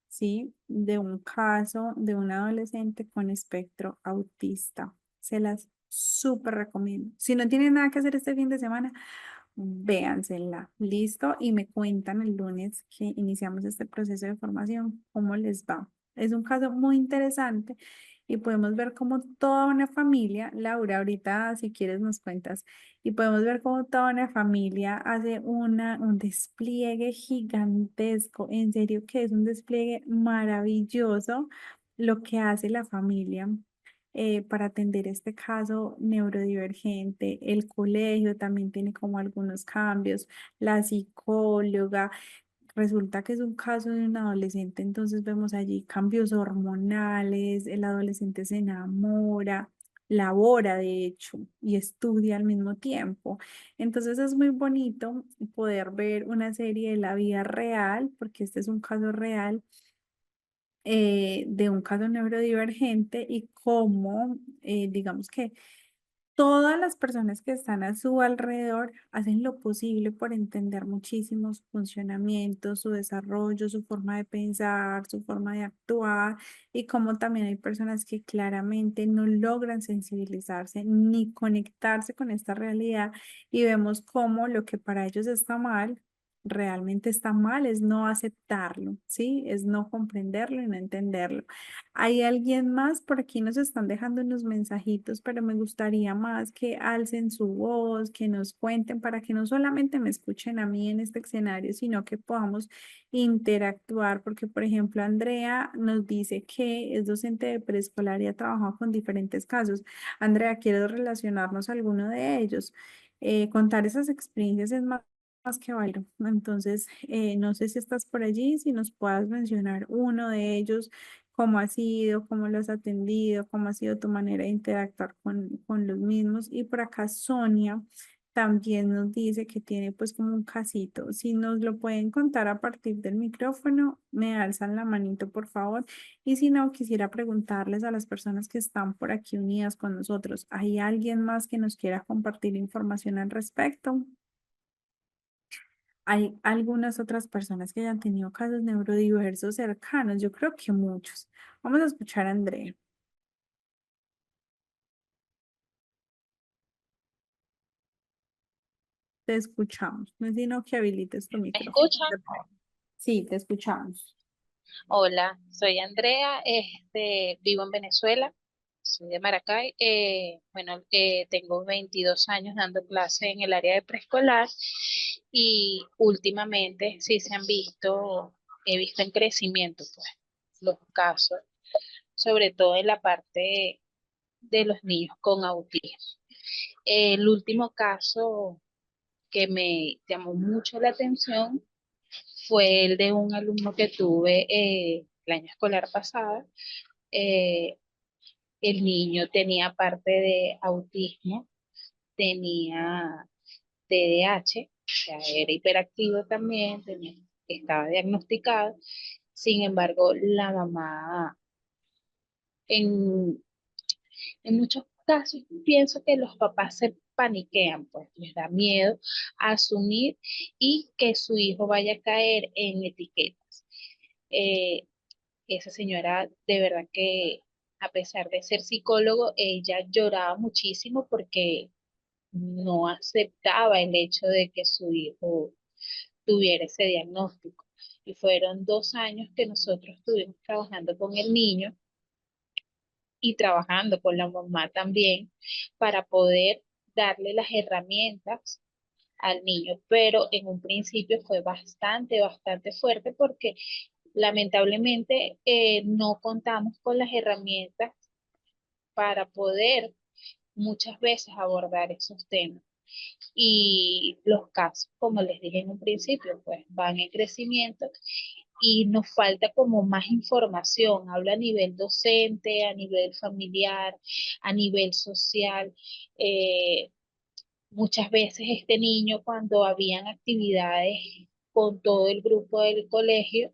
¿sí? De un caso de un adolescente con espectro autista. Se las súper recomiendo. Si no tienen nada que hacer este fin de semana, véansela. Listo. Y me cuentan el lunes que iniciamos este proceso de formación, cómo les va. Es un caso muy interesante y podemos ver cómo toda una familia, Laura, ahorita si quieres nos cuentas, y podemos ver cómo toda una familia hace un despliegue gigantesco, en serio que es un despliegue maravilloso lo que hace la familia para atender este caso neurodivergente. El colegio también tiene como algunos cambios, la psicóloga. Resulta que es un caso de un adolescente, entonces vemos allí cambios hormonales, el adolescente se enamora, labora de hecho y estudia al mismo tiempo. Entonces es muy bonito poder ver una serie de la vida real, porque este es un caso real de un caso neurodivergente y cómo, digamos que todas las personas que están a su alrededor hacen lo posible por entender muchísimo su funcionamiento, su desarrollo, su forma de pensar, su forma de actuar y cómo también hay personas que claramente no logran sensibilizarse ni conectarse con esta realidad y vemos cómo lo que para ellos está mal realmente está mal, es no aceptarlo, ¿sí? Es no comprenderlo y no entenderlo. Hay alguien más, por aquí nos están dejando unos mensajitos, pero me gustaría más que alcen su voz, que nos cuenten para que no solamente me escuchen a mí en este escenario, sino que podamos interactuar, porque por ejemplo Andrea nos dice que es docente de preescolar y ha trabajado con diferentes casos. Andrea, ¿quieres relacionarnos a alguno de ellos? Contar esas experiencias es más que válido. Entonces, no sé si estás por allí, si nos puedas mencionar uno de ellos, cómo ha sido, cómo lo has atendido, cómo ha sido tu manera de interactuar con los mismos. Y por acá Sonia también nos dice que tiene pues como un casito. Si nos lo pueden contar a partir del micrófono, me alzan la manito, por favor. Y si no, quisiera preguntarles a las personas que están por aquí unidas con nosotros, ¿hay alguien más que nos quiera compartir información al respecto? Hay algunas otras personas que hayan tenido casos neurodiversos cercanos, yo creo que muchos. Vamos a escuchar a Andrea. Te escuchamos. No es sino que habilites tu ¿Me micrófono. escucha? Sí, te escuchamos. Hola, soy Andrea, vivo en Venezuela, soy de Maracay. Bueno, tengo 22 años dando clases en el área de preescolar y últimamente sí se han visto, he visto en crecimiento pues, los casos, sobre todo en la parte de los niños con autismo. El último caso que me llamó mucho la atención fue el de un alumno que tuve el año escolar pasado, Eh, el niño tenía parte de autismo, tenía TDAH, o sea, era hiperactivo también, estaba diagnosticado. Sin embargo, la mamá, en, en muchos casos, pienso que los papás se paniquean, pues les da miedo asumir y que su hijo vaya a caer en etiquetas. Eh, Esa señora, de verdad que a pesar de ser psicólogo, ella lloraba muchísimo porque no aceptaba el hecho de que su hijo tuviera ese diagnóstico. Y fueron 2 años que nosotros estuvimos trabajando con el niño y trabajando con la mamá también para poder darle las herramientas al niño, pero en un principio fue bastante fuerte porque lamentablemente no contamos con las herramientas para poder muchas veces abordar esos temas. Y los casos, como les dije en un principio, pues van en crecimiento y nos falta como más información. Hablo a nivel docente, a nivel familiar, a nivel social. Eh, Muchas veces este niño, cuando habían actividades con todo el grupo del colegio,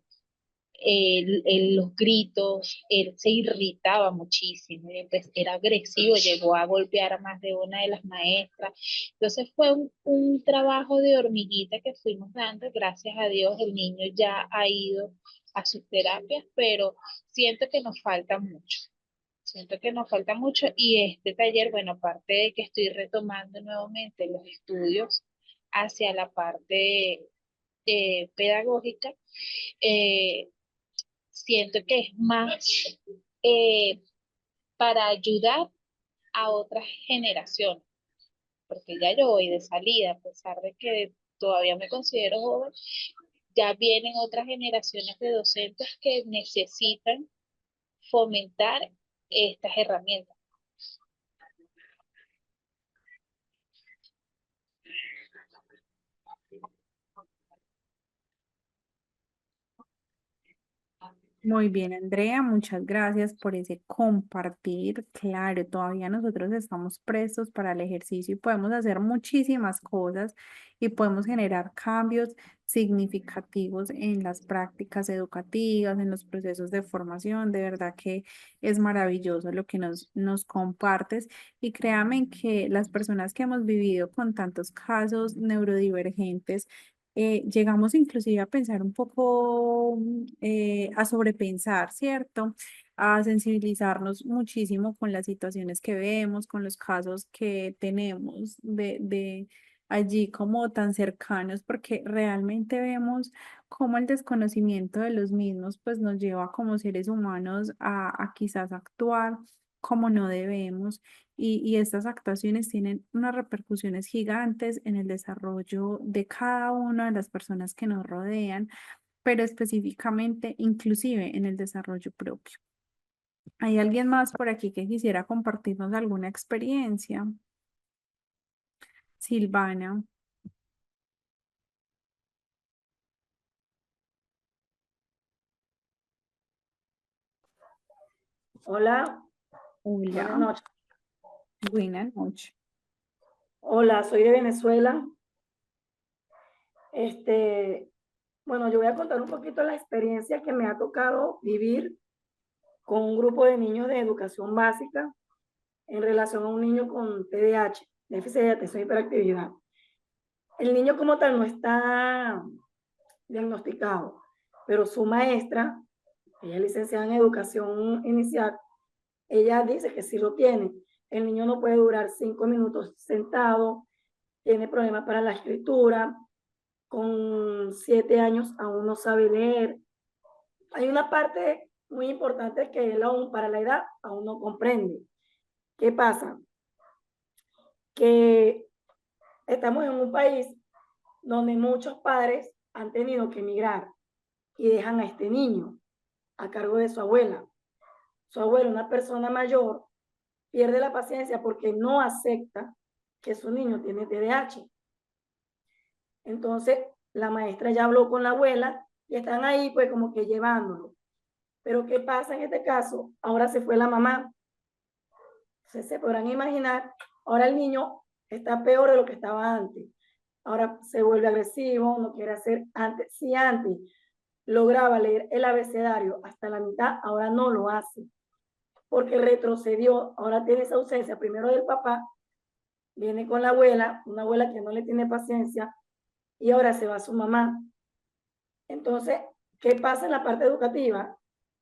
los gritos, él se irritaba muchísimo, era agresivo, llegó a golpear a más de una de las maestras. Entonces fue un trabajo de hormiguita que fuimos dando. Gracias a Dios el niño ya ha ido a sus terapias, pero siento que nos falta mucho. Siento que nos falta mucho y este taller, bueno, aparte de que estoy retomando nuevamente los estudios hacia la parte pedagógica, eh, siento que es más eh, para ayudar a otras generaciones, porque ya yo voy de salida, a pesar de que todavía me considero joven, ya vienen otras generaciones de docentes que necesitan fomentar estas herramientas. Muy bien, Andrea, muchas gracias por ese compartir. Claro, todavía nosotros estamos prestos para el ejercicio y podemos hacer muchísimas cosas y podemos generar cambios significativos en las prácticas educativas, en los procesos de formación. De verdad que es maravilloso lo que nos compartes y créame que las personas que hemos vivido con tantos casos neurodivergentes, llegamos inclusive a pensar un poco, a sobrepensar, ¿cierto? A sensibilizarnos muchísimo con las situaciones que vemos, con los casos que tenemos de allí como tan cercanos, porque realmente vemos cómo el desconocimiento de los mismos pues nos lleva como seres humanos a quizás actuar como no debemos y estas actuaciones tienen unas repercusiones gigantes en el desarrollo de cada una de las personas que nos rodean, pero específicamente inclusive en el desarrollo propio. ¿Hay alguien más por aquí que quisiera compartirnos alguna experiencia? Silvana, Hola, buenas hola, noches. buenas noches. Hola, soy de Venezuela. Bueno, yo voy a contar un poquito la experiencia que me ha tocado vivir con un grupo de niños de educación básica en relación a un niño con TDAH, déficit de atención y hiperactividad. El niño como tal no está diagnosticado, pero su maestra, ella es licenciada en educación inicial, ella dice que sí lo tiene. El niño no puede durar 5 minutos sentado, tiene problemas para la escritura, con 7 años aún no sabe leer. Hay una parte muy importante que él aún para la edad aún no comprende. ¿Qué pasa? Que estamos en un país donde muchos padres han tenido que emigrar y dejan a este niño a cargo de su abuela. Su abuela, una persona mayor, pierde la paciencia porque no acepta que su niño tiene TDAH. Entonces, la maestra ya habló con la abuela y están ahí pues como que llevándolo. Pero ¿qué pasa en este caso? Ahora se fue la mamá. Entonces se podrán imaginar, ahora el niño está peor de lo que estaba antes. Ahora se vuelve agresivo, no quiere hacer antes. Si antes lograba leer el abecedario hasta la mitad, ahora no lo hace, porque retrocedió, ahora tiene esa ausencia, primero del papá, viene con la abuela, una abuela que no le tiene paciencia, y ahora se va su mamá. Entonces, ¿qué pasa en la parte educativa?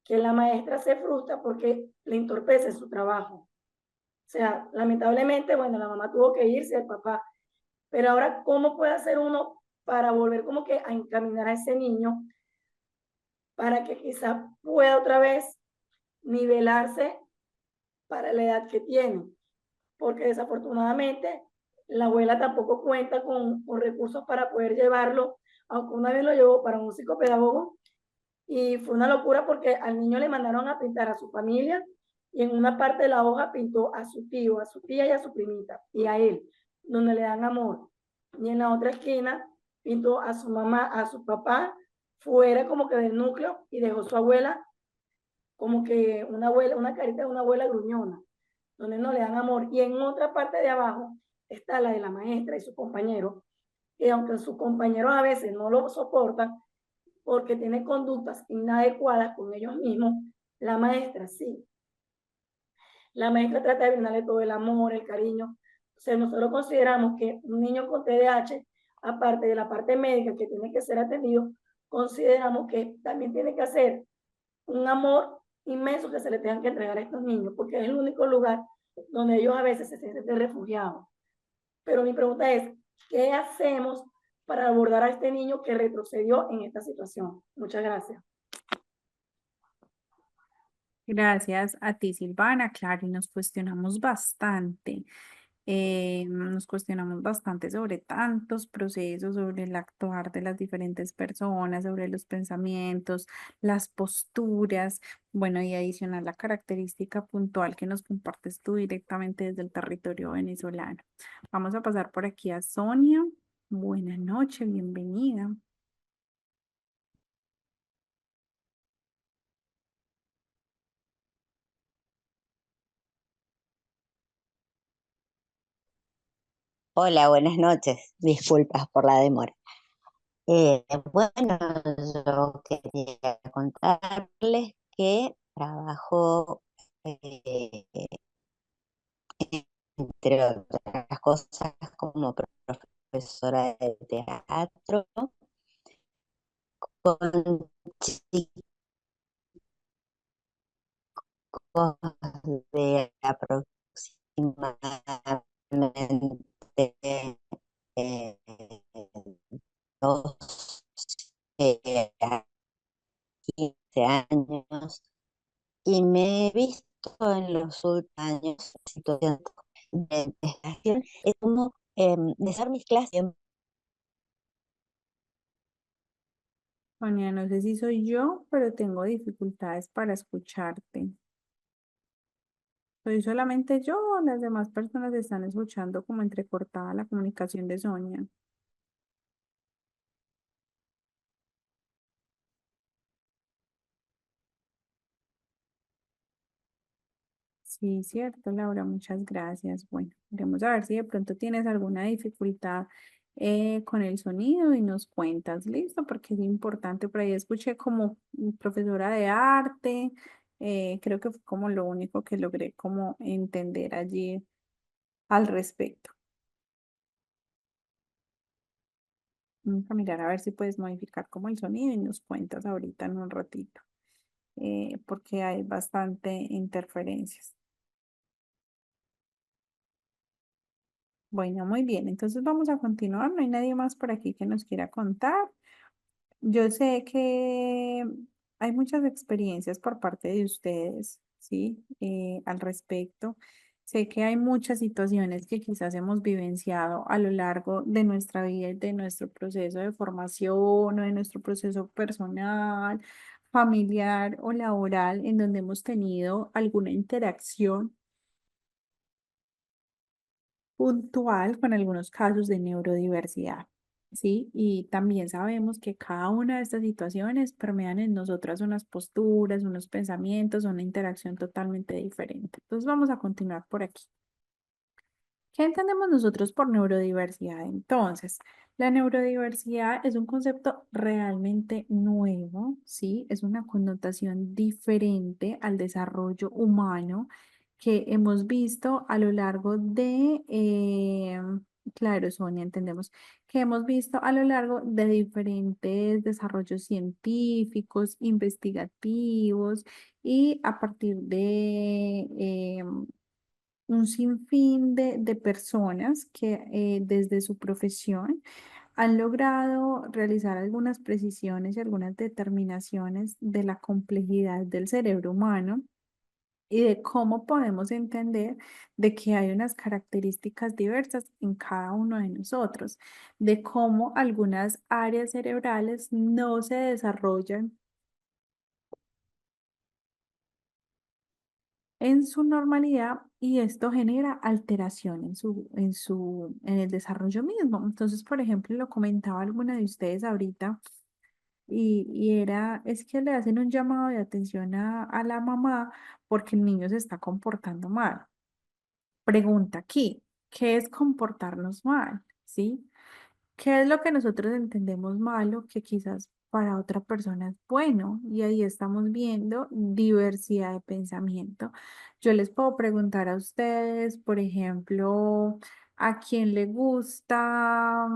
Que la maestra se frustra porque le entorpece su trabajo. O sea, lamentablemente, bueno, la mamá tuvo que irse, el papá, pero ahora, ¿cómo puede hacer uno para volver como que a encaminar a ese niño para que quizás pueda otra vez nivelarse para la edad que tiene? Porque desafortunadamente la abuela tampoco cuenta con recursos para poder llevarlo, aunque una vez lo llevó para un psicopedagogo y fue una locura porque al niño le mandaron a pintar a su familia y en una parte de la hoja pintó a su tío, a su tía y a su primita y a él, donde le dan amor. Y en la otra esquina pintó a su mamá, a su papá, fuera como que del núcleo y dejó su abuela como que una abuela, una carita de una abuela gruñona, donde no le dan amor. Y en otra parte de abajo está la de la maestra y su compañero, que aunque sus compañeros a veces no lo soportan porque tiene conductas inadecuadas con ellos mismos, la maestra sí. La maestra trata de brindarle todo el amor, el cariño. O sea, nosotros consideramos que un niño con TDAH, aparte de la parte médica que tiene que ser atendido, consideramos que también tiene que hacer un amor inmenso que se le tengan que entregar a estos niños, porque es el único lugar donde ellos a veces se sienten refugiados. Pero mi pregunta es, ¿qué hacemos para abordar a este niño que retrocedió en esta situación? Muchas gracias. Gracias a ti, Silvana. Claro, y nos cuestionamos bastante. Nos cuestionamos bastante sobre tantos procesos, sobre el actuar de las diferentes personas, sobre los pensamientos, las posturas, bueno, y adicional la característica puntual que nos compartes tú directamente desde el territorio venezolano. Vamos a pasar por aquí a Sonia. Buenas noches, bienvenida. Hola, buenas noches. Disculpas por la demora. Bueno, yo quería contarles que trabajo, entre otras cosas, como profesora de teatro con chicos de aproximadamente eh, 12 a 15 años y me he visto en los últimos años en situaciones de desgaste. Es como de hacer mis clases. Sonia, no sé si soy yo, pero tengo dificultades para escucharte. ¿Soy solamente yo o las demás personas están escuchando como entrecortada la comunicación de Sonia? Sí, cierto, Laura, muchas gracias. Bueno, veremos a ver si de pronto tienes alguna dificultad con el sonido y nos cuentas, listo, porque es importante. Por ahí escuché como profesora de arte, creo que fue como lo único que logré como entender allí al respecto. Vamos a mirar a ver si puedes modificar como el sonido y nos cuentas ahorita en un ratito, porque hay bastante interferencias. Bueno, muy bien, entonces vamos a continuar. No hay nadie más por aquí que nos quiera contar. Yo sé que hay muchas experiencias por parte de ustedes, ¿sí? Al respecto. Sé que hay muchas situaciones que quizás hemos vivenciado a lo largo de nuestra vida y de nuestro proceso de formación o de nuestro proceso personal, familiar o laboral, en donde hemos tenido alguna interacción puntual con algunos casos de neurodiversidad. ¿sí? Y también sabemos que cada una de estas situaciones permean en nosotras unas posturas, unos pensamientos, una interacción totalmente diferente. Entonces vamos a continuar por aquí. ¿Qué entendemos nosotros por neurodiversidad? Entonces, la neurodiversidad es un concepto realmente nuevo, ¿sí? Es una connotación diferente al desarrollo humano que hemos visto a lo largo de, claro, Sonia, entendemos que hemos visto a lo largo de diferentes desarrollos científicos, investigativos y a partir de un sinfín de personas que desde su profesión han logrado realizar algunas precisiones y algunas determinaciones de la complejidad del cerebro humano y de cómo podemos entender de que hay unas características diversas en cada uno de nosotros, de cómo algunas áreas cerebrales no se desarrollan en su normalidad y esto genera alteración en el desarrollo mismo. Entonces, por ejemplo, lo comentaba alguna de ustedes ahorita es que le hacen un llamado de atención a la mamá porque el niño se está comportando mal. Pregunta aquí, ¿qué es comportarnos mal? ¿Sí? ¿Qué es lo que nosotros entendemos malo que quizás para otra persona es bueno? Y ahí estamos viendo diversidad de pensamiento. Yo les puedo preguntar a ustedes, por ejemplo, ¿a quién le gusta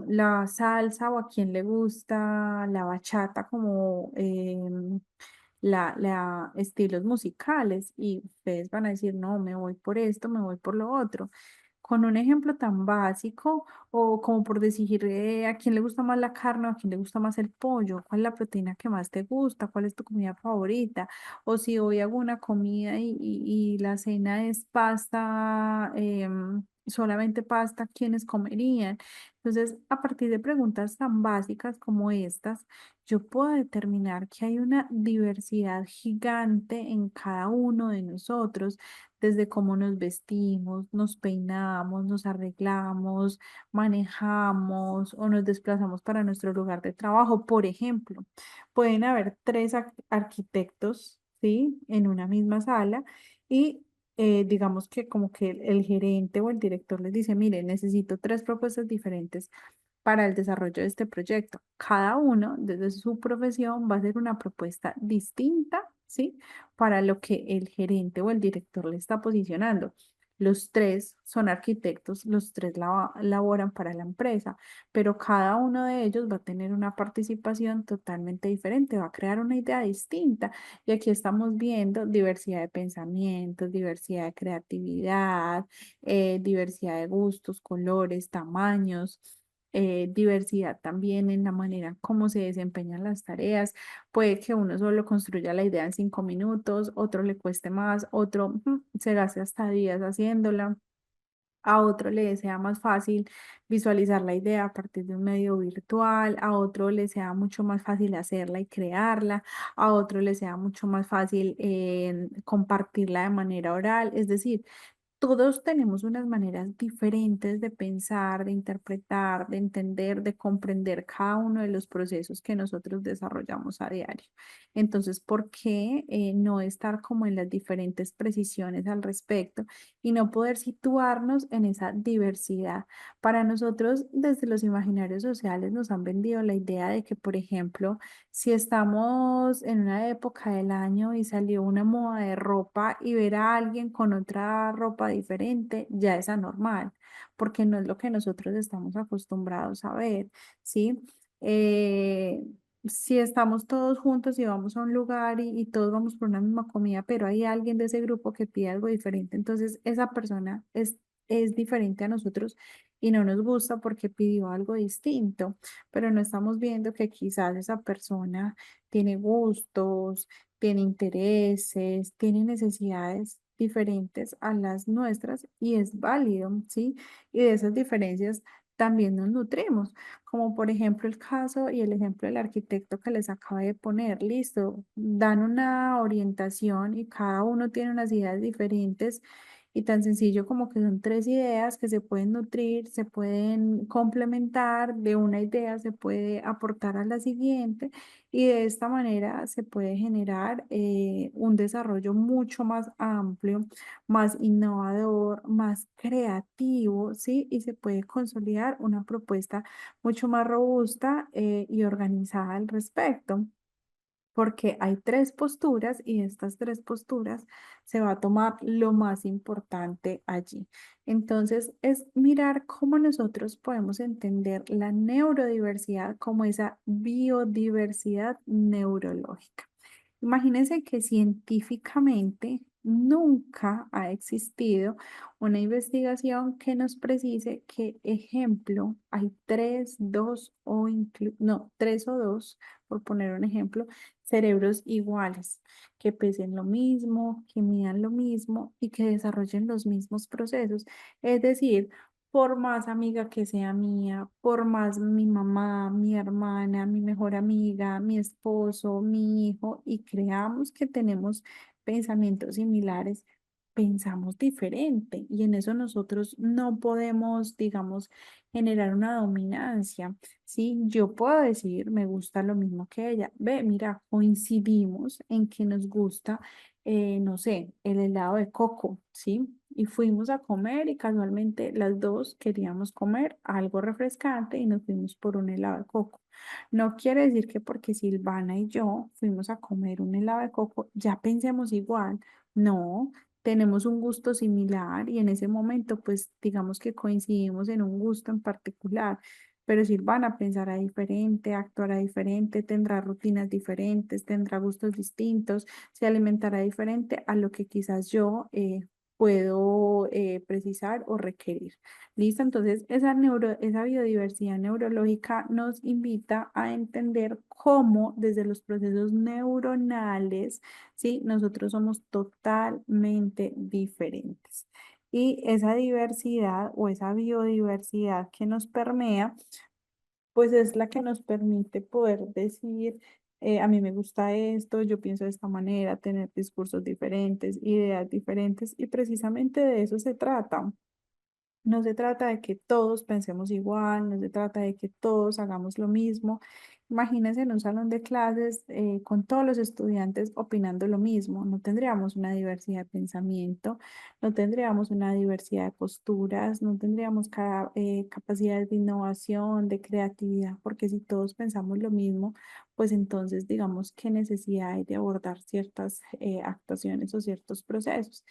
la salsa o a quién le gusta la bachata como estilos musicales? Y ustedes van a decir, no, me voy por esto, me voy por lo otro. Con un ejemplo tan básico, o como por decir, a quién le gusta más la carne o a quién le gusta más el pollo, cuál es la proteína que más te gusta, cuál es tu comida favorita, o si hoy hago una comida y la cena es pasta, solamente pasta, ¿quiénes comerían? Entonces, a partir de preguntas tan básicas como estas, yo puedo determinar que hay una diversidad gigante en cada uno de nosotros, desde cómo nos vestimos, nos peinamos, nos arreglamos, manejamos o nos desplazamos para nuestro lugar de trabajo. Por ejemplo, pueden haber tres arquitectos, ¿sí? En una misma sala y digamos que como que el gerente o el director les dice, mire, necesito tres propuestas diferentes para el desarrollo de este proyecto. Cada uno, desde su profesión, va a hacer una propuesta distinta, ¿sí? Para lo que el gerente o el director le está posicionando. Los tres son arquitectos, los tres laboran para la empresa, pero cada uno de ellos va a tener una participación totalmente diferente, va a crear una idea distinta. Y aquí estamos viendo diversidad de pensamientos, diversidad de creatividad, diversidad de gustos, colores, tamaños, diversidad también en la manera como se desempeñan las tareas. Puede que uno solo construya la idea en 5 minutos, otro le cueste más, otro se gaste hasta días haciéndola. A otro le sea más fácil visualizar la idea a partir de un medio virtual, a otro le sea mucho más fácil hacerla y crearla, a otro le sea mucho más fácil compartirla de manera oral. Es decir, todos tenemos unas maneras diferentes de pensar, de interpretar, de entender, de comprender cada uno de los procesos que nosotros desarrollamos a diario. Entonces, ¿por qué no estar como en las diferentes precisiones al respecto y no poder situarnos en esa diversidad? Para nosotros, desde los imaginarios sociales, nos han vendido la idea de que, por ejemplo, si estamos en una época del año y salió una moda de ropa y ver a alguien con otra ropa diferente, ya es anormal, porque no es lo que nosotros estamos acostumbrados a ver, ¿sí? Eh, si estamos todos juntos y vamos a un lugar y todos vamos por una misma comida, pero hay alguien de ese grupo que pide algo diferente, entonces esa persona es diferente a nosotros y no nos gusta porque pidió algo distinto, pero no estamos viendo que quizás esa persona tiene gustos, tiene intereses, tiene necesidades diferentes a las nuestras y es válido, ¿sí? Y de esas diferencias también nos nutrimos, como por ejemplo el caso y el ejemplo del arquitecto que les acabo de poner, listo, dan una orientación y cada uno tiene unas ideas diferentes Y tan sencillo como que son tres ideas que se pueden nutrir, se pueden complementar, de una idea se puede aportar a la siguiente y de esta manera se puede generar un desarrollo mucho más amplio, más innovador, más creativo, ¿sí? Y se puede consolidar una propuesta mucho más robusta y organizada al respecto, porque hay tres posturas y estas tres posturas se va a tomar lo más importante allí. Entonces, es mirar cómo nosotros podemos entender la neurodiversidad como esa biodiversidad neurológica. Imagínense que científicamente nunca ha existido una investigación que nos precise que, ejemplo, hay tres, dos o no, tres o dos, por poner un ejemplo, cerebros iguales, que pesen lo mismo, que midan lo mismo y que desarrollen los mismos procesos. Es decir, por más amiga que sea mía, por más mi mamá, mi hermana, mi mejor amiga, mi esposo, mi hijo, y creamos que tenemos pensamientos similares, pensamos diferente y en eso nosotros no podemos, digamos, generar una dominancia. Sí, yo puedo decir, me gusta lo mismo que ella. Ve, mira, coincidimos en que nos gusta, no sé, el helado de coco, ¿sí? Y fuimos a comer y casualmente las dos queríamos comer algo refrescante y nos fuimos por un helado de coco. No quiere decir que porque Silvana y yo fuimos a comer un helado de coco, ya pensemos igual. No, tenemos un gusto similar y en ese momento, pues digamos que coincidimos en un gusto en particular. Pero Silvana pensará diferente, actuará diferente, tendrá rutinas diferentes, tendrá gustos distintos, se alimentará diferente a lo que quizás yo puedo precisar o requerir. ¿Listo? Entonces, esa biodiversidad neurológica nos invita a entender cómo desde los procesos neuronales, ¿sí? Nosotros somos totalmente diferentes. Y esa diversidad o esa biodiversidad que nos permea, pues es la que nos permite poder decir, a mí me gusta esto, yo pienso de esta manera, tener discursos diferentes, ideas diferentes, y precisamente de eso se trata. No se trata de que todos pensemos igual, no se trata de que todos hagamos lo mismo. Imagínense en un salón de clases con todos los estudiantes opinando lo mismo. No tendríamos una diversidad de pensamiento, no tendríamos una diversidad de posturas, no tendríamos capacidades de innovación, de creatividad, porque si todos pensamos lo mismo, pues entonces digamos qué necesidad hay de abordar ciertas actuaciones o ciertos procesos.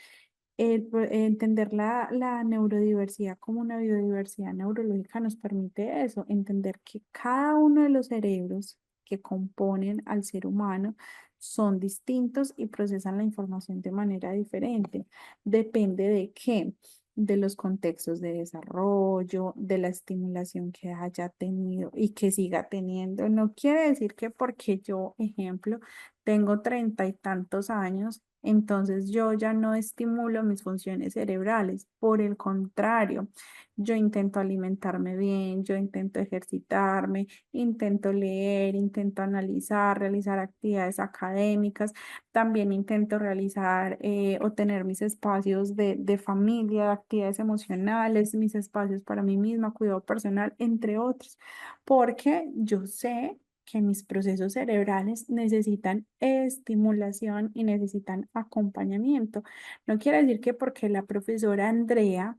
Entender la neurodiversidad como una biodiversidad neurológica nos permite eso, entender que cada uno de los cerebros que componen al ser humano son distintos y procesan la información de manera diferente. Depende de qué, de los contextos de desarrollo, de la estimulación que haya tenido y que siga teniendo. No quiere decir que porque yo, ejemplo, tengo 30 y tantos años, entonces yo ya no estimulo mis funciones cerebrales. Por el contrario, yo intento alimentarme bien, yo intento ejercitarme, intento leer, intento analizar, realizar actividades académicas, también intento realizar o tener mis espacios de familia, actividades emocionales, mis espacios para mí misma, cuidado personal, entre otros, porque yo sé que mis procesos cerebrales necesitan estimulación y necesitan acompañamiento. No quiere decir que porque la profesora Andrea,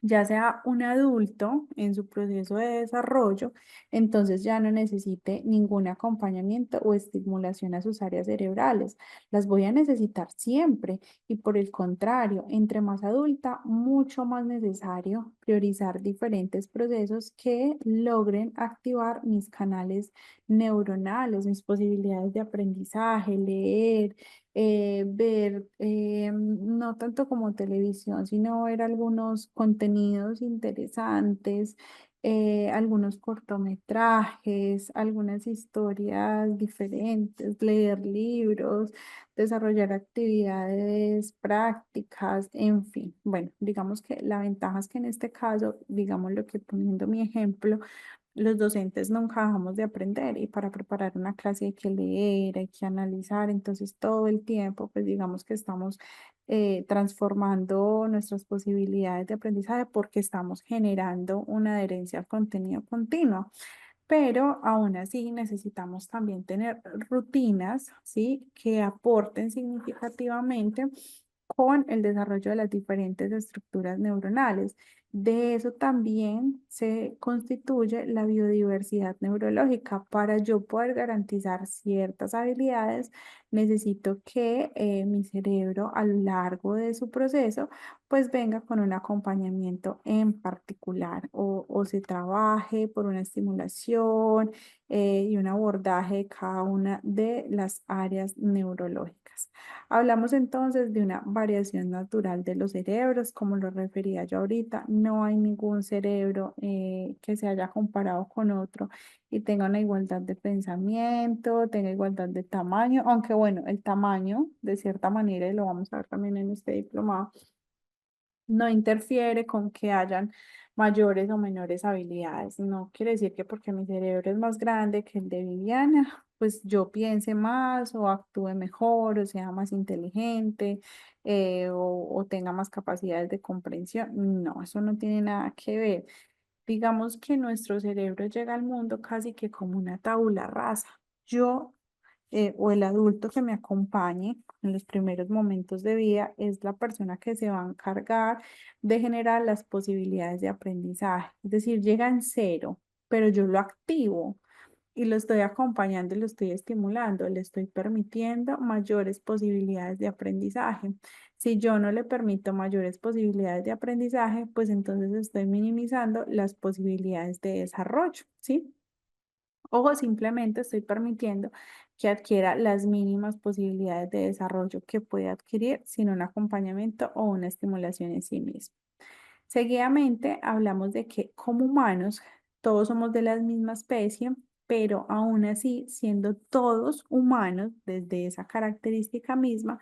ya sea un adulto en su proceso de desarrollo, entonces ya no necesite ningún acompañamiento o estimulación a sus áreas cerebrales. Las voy a necesitar siempre y por el contrario, entre más adulta, mucho más necesario priorizar diferentes procesos que logren activar mis canales neuronales, mis posibilidades de aprendizaje, leer, ver, no tanto como televisión, sino ver algunos contenidos interesantes, algunos cortometrajes, algunas historias diferentes, leer libros, desarrollar actividades prácticas, en fin. Bueno, digamos que la ventaja es que en este caso, digamos lo que poniendo mi ejemplo, los docentes nunca dejamos de aprender y para preparar una clase hay que leer, hay que analizar, entonces todo el tiempo, pues digamos que estamos transformando nuestras posibilidades de aprendizaje porque estamos generando una adherencia al contenido continuo. Pero aún así necesitamos también tener rutinas, ¿sí? Que aporten significativamente con el desarrollo de las diferentes estructuras neuronales. De eso también se constituye la biodiversidad neurológica. Para yo poder garantizar ciertas habilidades, necesito que mi cerebro a lo largo de su proceso pues venga con un acompañamiento en particular o se trabaje por una estimulación y un abordaje de cada una de las áreas neurológicas. Hablamos entonces de una variación natural de los cerebros, como lo refería yo ahorita. No hay ningún cerebro que se haya comparado con otro y tenga una igualdad de pensamiento, tenga igualdad de tamaño, aunque bueno, el tamaño, de cierta manera, y lo vamos a ver también en este diplomado, no interfiere con que hayan mayores o menores habilidades. No quiere decir que porque mi cerebro es más grande que el de Viviana, pues yo piense más o actúe mejor o sea más inteligente o tenga más capacidades de comprensión. No, eso no tiene nada que ver. Digamos que nuestro cerebro llega al mundo casi que como una tabula rasa. Yo o el adulto que me acompañe en los primeros momentos de vida es la persona que se va a encargar de generar las posibilidades de aprendizaje. Es decir, llega en cero, pero yo lo activo y lo estoy acompañando y lo estoy estimulando, le estoy permitiendo mayores posibilidades de aprendizaje. Si yo no le permito mayores posibilidades de aprendizaje, pues entonces estoy minimizando las posibilidades de desarrollo, ¿sí? O simplemente estoy permitiendo que adquiera las mínimas posibilidades de desarrollo que puede adquirir sin un acompañamiento o una estimulación en sí mismo. Seguidamente hablamos de que como humanos todos somos de la misma especie, pero aún así, siendo todos humanos, desde esa característica misma,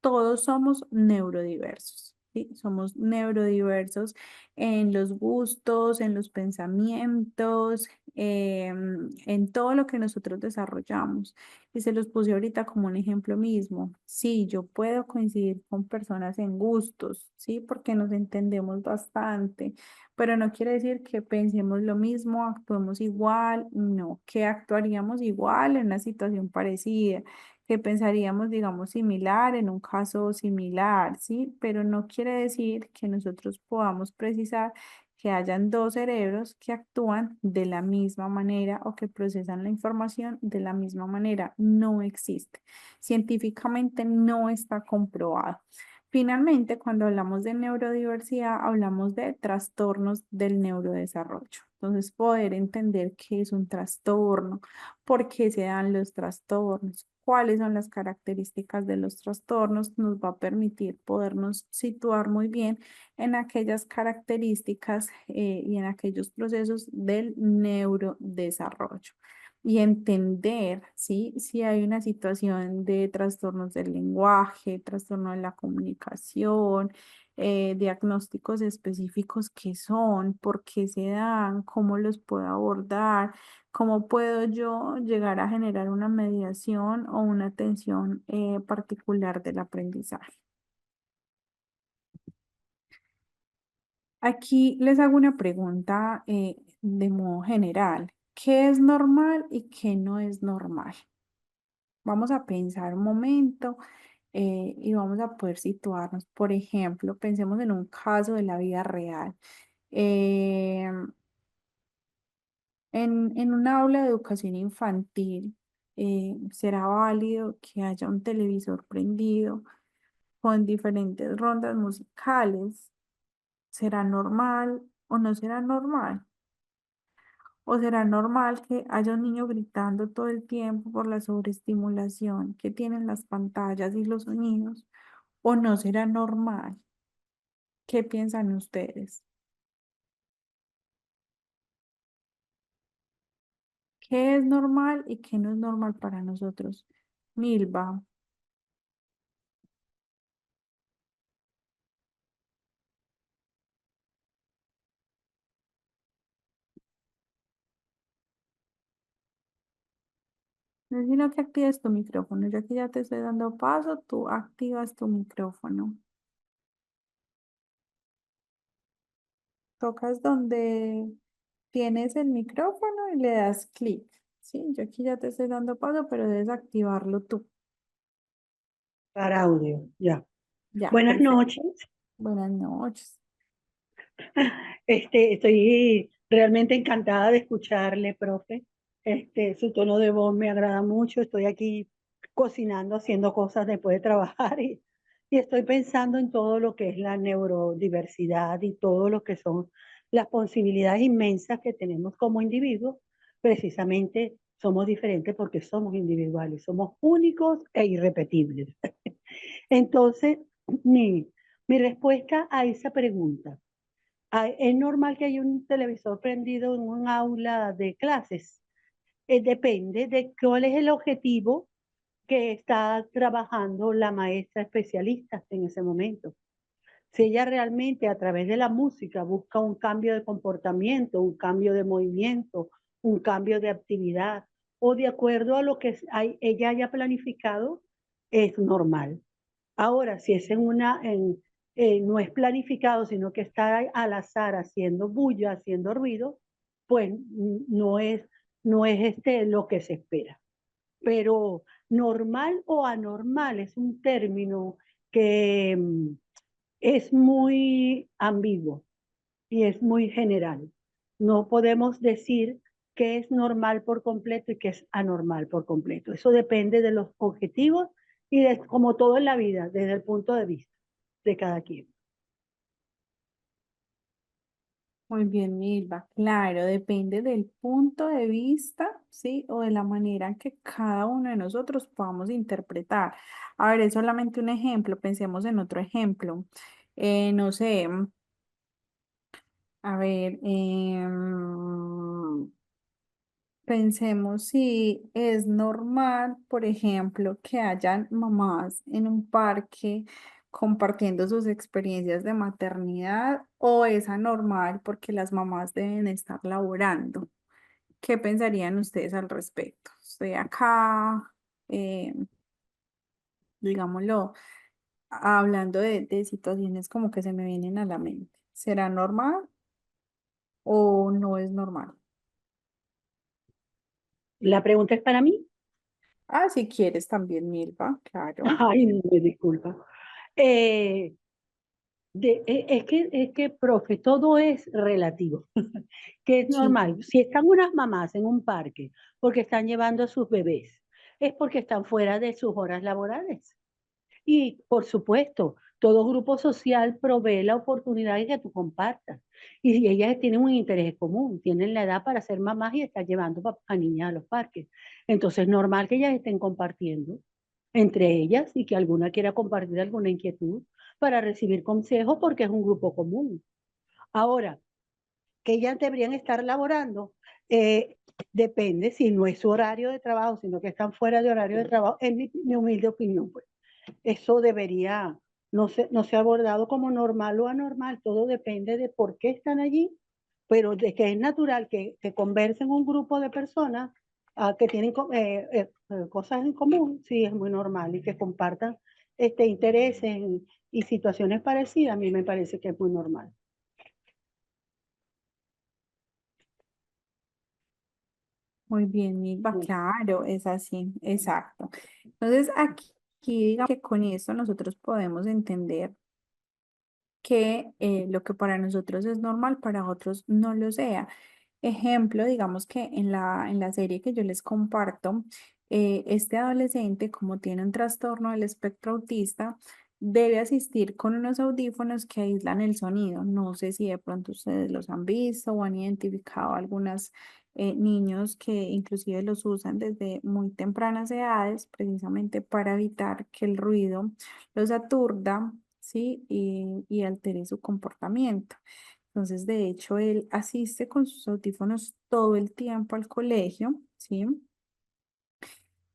todos somos neurodiversos. ¿Sí? Somos neurodiversos en los gustos, en los pensamientos, en todo lo que nosotros desarrollamos. Y se los puse ahorita como un ejemplo mismo. Sí, yo puedo coincidir con personas en gustos, ¿sí? Porque nos entendemos bastante, pero no quiere decir que pensemos lo mismo, actuemos igual, no, que actuaríamos igual en una situación parecida, que pensaríamos, digamos, similar en un caso similar, ¿sí? Pero no quiere decir que nosotros podamos precisar que hayan dos cerebros que actúan de la misma manera o que procesan la información de la misma manera. No existe. Científicamente no está comprobado. Finalmente, cuando hablamos de neurodiversidad, hablamos de trastornos del neurodesarrollo. Entonces, poder entender qué es un trastorno, por qué se dan los trastornos, cuáles son las características de los trastornos, nos va a permitir podernos situar muy bien en aquellas características y en aquellos procesos del neurodesarrollo y entender, ¿sí? Si hay una situación de trastornos del lenguaje, trastorno de la comunicación, diagnósticos específicos que son, por qué se dan, cómo los puedo abordar, cómo puedo yo llegar a generar una mediación o una atención particular del aprendizaje. Aquí les hago una pregunta de modo general. ¿Qué es normal y qué no es normal? Vamos a pensar un momento y vamos a poder situarnos. Por ejemplo, pensemos en un caso de la vida real. Eh, en un aula de educación infantil, ¿será válido que haya un televisor prendido con diferentes rondas musicales? ¿Será normal o no será normal? ¿O será normal que haya un niño gritando todo el tiempo por la sobreestimulación que tienen las pantallas y los sonidos? ¿O no será normal? ¿Qué piensan ustedes? ¿Qué es normal y qué no es normal para nosotros? Milva, no es sino que actives tu micrófono. Ya que ya te estoy dando paso, tú activas tu micrófono. tocas donde tienes el micrófono y le das clic. Sí, yo aquí ya te estoy dando paso, pero debes activarlo tú. Para audio, ya. Ya, Buenas perfecto. noches. Buenas noches. Estoy realmente encantada de escucharle, profe. Su tono de voz me agrada mucho. Estoy aquí cocinando, haciendo cosas después de trabajar y estoy pensando en todo lo que es la neurodiversidad y todo lo que son las posibilidades inmensas que tenemos como individuos. Precisamente somos diferentes porque somos individuales, somos únicos e irrepetibles. Entonces, mi, mi respuesta a esa pregunta. Es normal que haya un televisor prendido en un aula de clases. Depende de cuál es el objetivo que está trabajando la maestra especialista en ese momento. Si ella realmente a través de la música busca un cambio de comportamiento, un cambio de movimiento, un cambio de actividad, o de acuerdo a lo que ella haya planificado, es normal. Ahora, si es no es planificado, sino que está al azar haciendo bulla, haciendo ruido, pues no es lo que se espera. Pero normal o anormal es un término que es muy ambiguo y es muy general. No podemos decir qué es normal por completo y qué es anormal por completo. Eso depende de los objetivos y como todo en la vida, desde el punto de vista de cada quien. Muy bien, Milva. Claro, depende del punto de vista, ¿sí? O de la manera en que cada uno de nosotros podamos interpretar. A ver, es solamente un ejemplo, pensemos en otro ejemplo. No sé, a ver, pensemos si es normal, por ejemplo, que hayan mamás en un parque compartiendo sus experiencias de maternidad o es anormal porque las mamás deben estar laborando. ¿Qué pensarían ustedes al respecto? Estoy acá, eh, digámoslo, hablando de situaciones como que se me vienen a la mente. ¿Será normal o no es normal? La pregunta es para mí. Ah, si quieres también, Milva, claro. Ay, me disculpa. Eh, profe, todo es relativo, que es Sí. normal. Si están unas mamás en un parque porque están llevando a sus bebés, es porque están fuera de sus horas laborales. Y por supuesto, todo grupo social provee la oportunidad de que tú compartas. Y si ellas tienen un interés común, tienen la edad para ser mamás y estar llevando a niñas a los parques. Entonces es normal que ellas estén compartiendo entre ellas y que alguna quiera compartir alguna inquietud para recibir consejos porque es un grupo común. Ahora, que ellas deberían estar laborando, eh, depende si no es su horario de trabajo, sino que están fuera de horario de trabajo, es mi humilde opinión, pues. Eso debería no ser abordado como normal o anormal, todo depende de por qué están allí, pero de que es natural que conversen un grupo de personas que tienen cosas en común, sí, es muy normal, y que compartan intereses y situaciones parecidas, a mí me parece que es muy normal. Muy bien, Milva, claro, es así, exacto. Entonces, aquí digamos que con esto nosotros podemos entender que lo que para nosotros es normal, para otros no lo sea. Ejemplo, digamos que en la serie que yo les comparto, este adolescente, como tiene un trastorno del espectro autista, debe asistir con unos audífonos que aíslan el sonido. No sé si de pronto ustedes los han visto o han identificado algunos niños que inclusive los usan desde muy tempranas edades, precisamente para evitar que el ruido los aturda, ¿sí? Y altere su comportamiento. Entonces, de hecho, él asiste con sus audífonos todo el tiempo al colegio, ¿sí?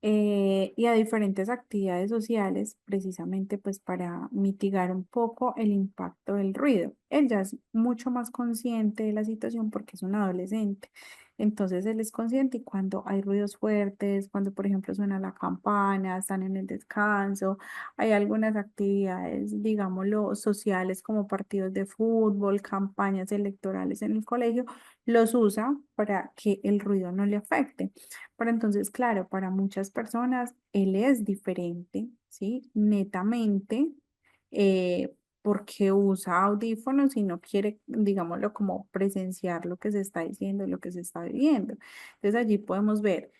Y a diferentes actividades sociales, precisamente pues para mitigar un poco el impacto del ruido. él ya es mucho más consciente de la situación porque es un adolescente. Entonces él es consciente y cuando hay ruidos fuertes, cuando por ejemplo suena la campana, están en el descanso, hay algunas actividades, digámoslo, sociales como partidos de fútbol, campañas electorales en el colegio, los usa para que el ruido no le afecte. Pero entonces, claro, para muchas personas él es diferente, ¿sí? Netamente, porque usa audífonos y no quiere, digámoslo, como presenciar lo que se está diciendo, lo que se está viviendo. Entonces allí podemos ver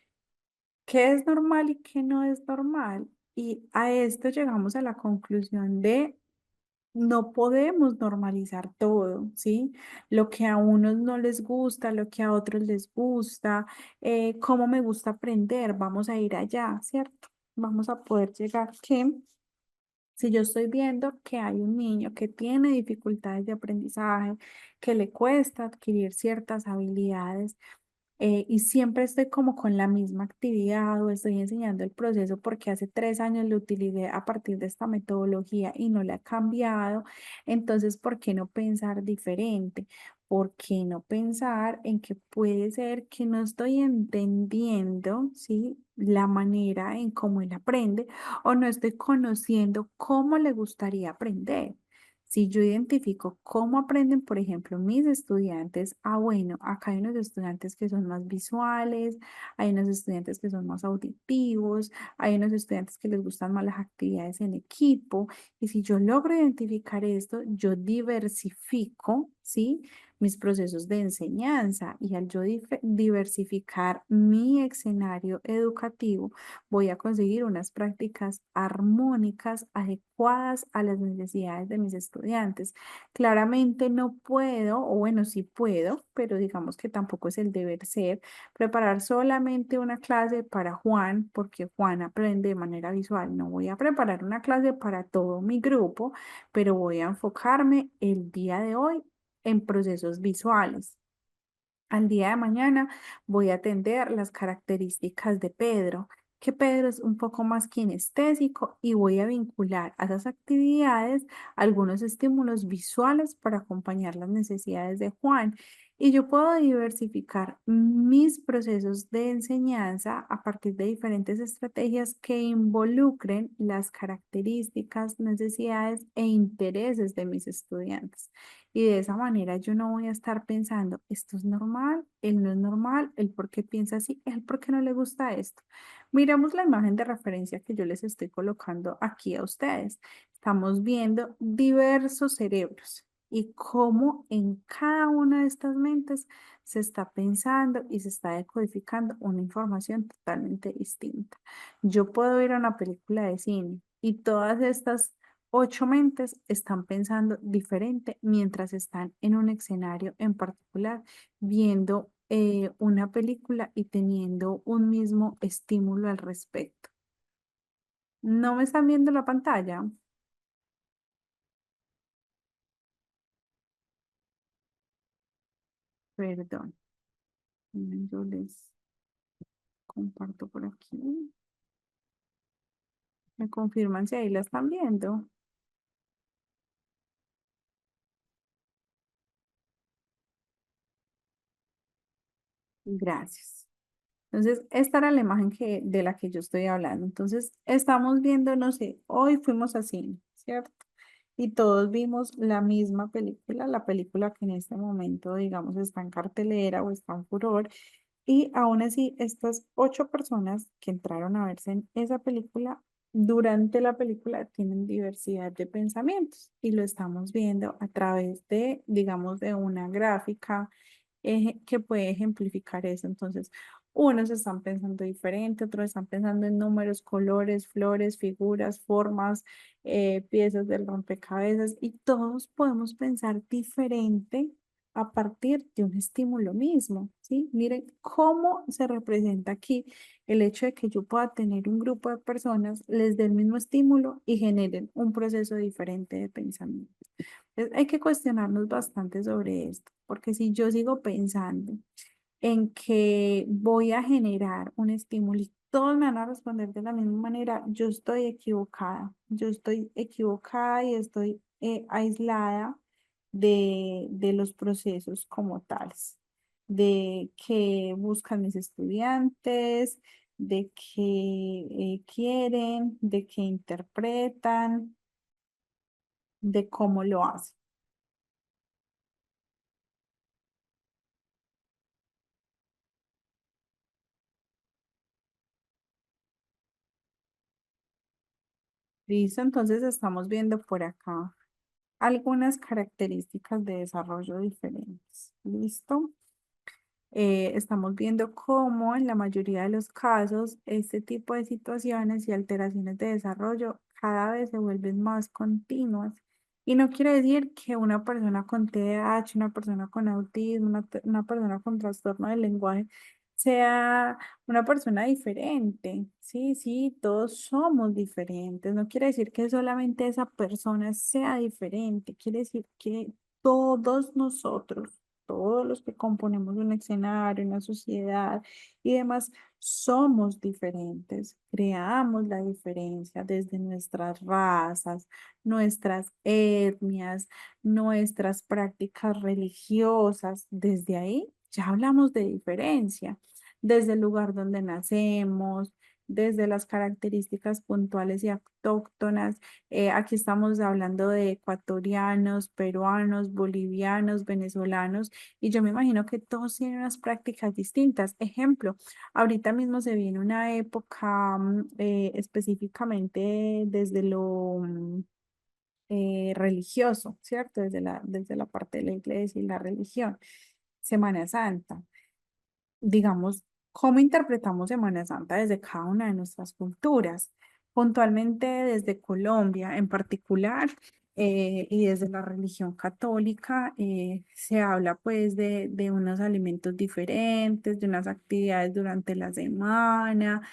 qué es normal y qué no es normal. Y a esto llegamos a la conclusión de no podemos normalizar todo, ¿sí? Lo que a unos no les gusta, lo que a otros les gusta, cómo me gusta aprender, vamos a ir allá, ¿cierto? Vamos a poder llegar que si yo estoy viendo que hay un niño que tiene dificultades de aprendizaje, que le cuesta adquirir ciertas habilidades, y siempre estoy como con la misma actividad o estoy enseñando el proceso porque hace 3 años lo utilicé a partir de esta metodología y no la he cambiado, entonces, ¿por qué no pensar diferente? ¿Por qué no pensar en que puede ser que no estoy entendiendo, ¿sí? La manera en cómo él aprende o no estoy conociendo cómo le gustaría aprender. Si yo identifico cómo aprenden, por ejemplo, mis estudiantes, bueno, acá hay unos estudiantes que son más visuales, hay unos estudiantes que son más auditivos, hay unos estudiantes que les gustan más las actividades en equipo, y si yo logro identificar esto, yo diversifico, ¿sí? Mis procesos de enseñanza y al yo diversificar mi escenario educativo, voy a conseguir unas prácticas armónicas adecuadas a las necesidades de mis estudiantes. Claramente no puedo, o bueno, sí puedo, pero digamos que tampoco es el deber ser, preparar solamente una clase para Juan, porque Juan aprende de manera visual. No voy a preparar una clase para todo mi grupo, pero voy a enfocarme el día de hoy en procesos visuales. Al día de mañana voy a atender las características de Pedro, que Pedro es un poco más kinestésico y voy a vincular a esas actividades algunos estímulos visuales para acompañar las necesidades de Juan. Y yo puedo diversificar mis procesos de enseñanza a partir de diferentes estrategias que involucren las características, necesidades e intereses de mis estudiantes. Y de esa manera yo no voy a estar pensando, esto es normal, él no es normal, él por qué piensa así, él por qué no le gusta esto. Miremos la imagen de referencia que yo les estoy colocando aquí a ustedes. Estamos viendo diversos cerebros y cómo en cada una de estas mentes se está pensando y se está decodificando una información totalmente distinta. Yo puedo ir a una película de cine y todas estas 8 mentes están pensando diferente mientras están en un escenario en particular, viendo una película y teniendo un mismo estímulo al respecto. ¿No me están viendo la pantalla? Perdón. Yo les comparto por aquí. ¿Me confirman si ahí la están viendo? Gracias. Entonces, esta era la imagen de la que yo estoy hablando. Entonces, estamos viendo, no sé, hoy fuimos al cine, ¿cierto? Y todos vimos la misma película, la película que en este momento, digamos, está en cartelera o está en furor. Y aún así, estas 8 personas que entraron a verse en esa película, durante la película tienen diversidad de pensamientos y lo estamos viendo a través de, digamos, de una gráfica que puede ejemplificar eso. Entonces, unos están pensando diferente, otros están pensando en números, colores, flores, figuras, formas, piezas del rompecabezas y todos podemos pensar diferente a partir de un estímulo mismo, ¿sí? Miren cómo se representa aquí el hecho de que yo pueda tener un grupo de personas, les dé el mismo estímulo y generen un proceso diferente de pensamiento. Entonces, hay que cuestionarnos bastante sobre esto, porque si yo sigo pensando en que voy a generar un estímulo y todos me van a responder de la misma manera, yo estoy equivocada y estoy aislada de los procesos como tales, de qué buscan mis estudiantes, de qué quieren, de qué interpretan, de cómo lo hacen. Listo, entonces estamos viendo por acá algunas características de desarrollo diferentes. ¿Listo? Estamos viendo cómo en la mayoría de los casos este tipo de situaciones y alteraciones de desarrollo cada vez se vuelven más continuas. Y no quiere decir que una persona con TDAH, una persona con autismo, una persona con trastorno del lenguaje sea una persona diferente. Sí, sí, todos somos diferentes. No quiere decir que solamente esa persona sea diferente. Quiere decir que todos nosotros, todos los que componemos un escenario, una sociedad y demás, somos diferentes, creamos la diferencia desde nuestras razas, nuestras etnias, nuestras prácticas religiosas. Desde ahí ya hablamos de diferencia, desde el lugar donde nacemos, desde las características puntuales y autóctonas. Aquí estamos hablando de ecuatorianos, peruanos, bolivianos, venezolanos, y yo me imagino que todos tienen unas prácticas distintas. Ejemplo, ahorita mismo se viene una época específicamente desde lo religioso, ¿cierto? Desde la parte de la iglesia y la religión. Semana Santa, digamos, cómo interpretamos Semana Santa desde cada una de nuestras culturas, puntualmente desde Colombia en particular. Y desde la religión católica se habla pues de unos alimentos diferentes, de unas actividades durante la semana,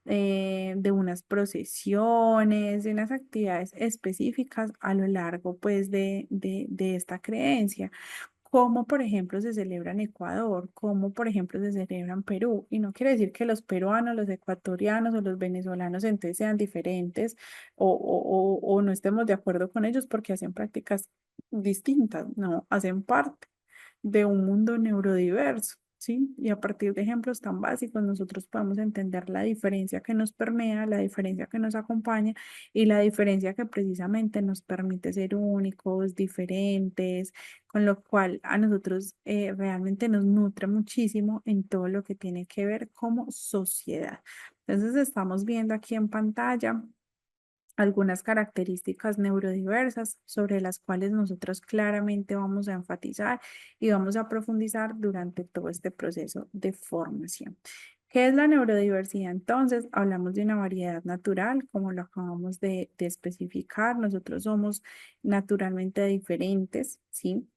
de unas procesiones, de unas actividades específicas a lo largo pues de esta creencia. Como por ejemplo se celebra en Ecuador, como por ejemplo se celebra en Perú. Y no quiere decir que los peruanos, los ecuatorianos o los venezolanos entonces sean diferentes o no estemos de acuerdo con ellos porque hacen prácticas distintas, no, hacen parte de un mundo neurodiverso, ¿sí? Y a partir de ejemplos tan básicos nosotros podemos entender la diferencia que nos permea, la diferencia que nos acompaña y la diferencia que precisamente nos permite ser únicos, diferentes, con lo cual a nosotros realmente nos nutre muchísimo en todo lo que tiene que ver como sociedad. Entonces estamos viendo aquí en pantalla algunas características neurodiversas sobre las cuales nosotros claramente vamos a enfatizar y vamos a profundizar durante todo este proceso de formación. ¿Qué es la neurodiversidad? Entonces, hablamos de una variedad natural, como lo acabamos de especificar. Nosotros somos naturalmente diferentes, ¿sí?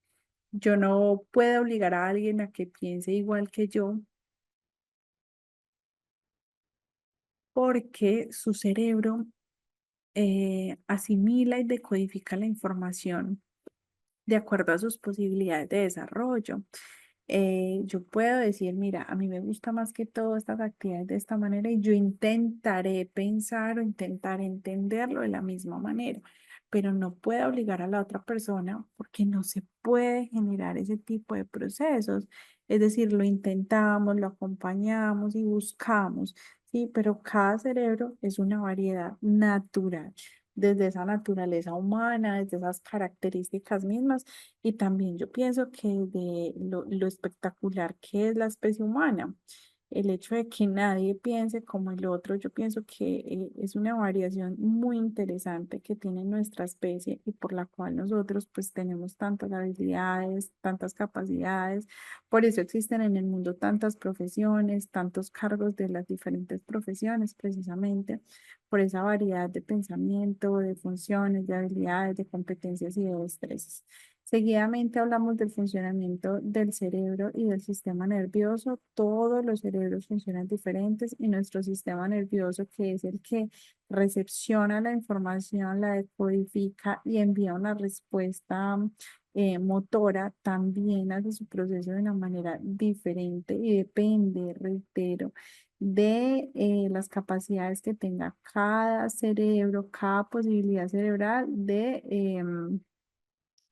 Yo no puedo obligar a alguien a que piense igual que yo porque su cerebro asimila y decodifica la información de acuerdo a sus posibilidades de desarrollo. Yo puedo decir, mira, a mí me gusta más que todo estas actividades de esta manera y yo intentaré pensar o intentar entenderlo de la misma manera, pero no puedo obligar a la otra persona porque no se puede generar ese tipo de procesos. Es decir, lo intentamos, lo acompañamos y buscamos, sí, pero cada cerebro es una variedad natural, desde esa naturaleza humana, desde esas características mismas y también yo pienso que de lo espectacular que es la especie humana, el hecho de que nadie piense como el otro, yo pienso que es una variación muy interesante que tiene nuestra especie y por la cual nosotros pues tenemos tantas habilidades, tantas capacidades. Por eso existen en el mundo tantas profesiones, tantos cargos de las diferentes profesiones, precisamente por esa variedad de pensamiento, de funciones, de habilidades, de competencias y de destrezas. Seguidamente hablamos del funcionamiento del cerebro y del sistema nervioso. Todos los cerebros funcionan diferentes y nuestro sistema nervioso, que es el que recepciona la información, la decodifica y envía una respuesta motora, también hace su proceso de una manera diferente y depende, reitero, de las capacidades que tenga cada cerebro, cada posibilidad cerebral de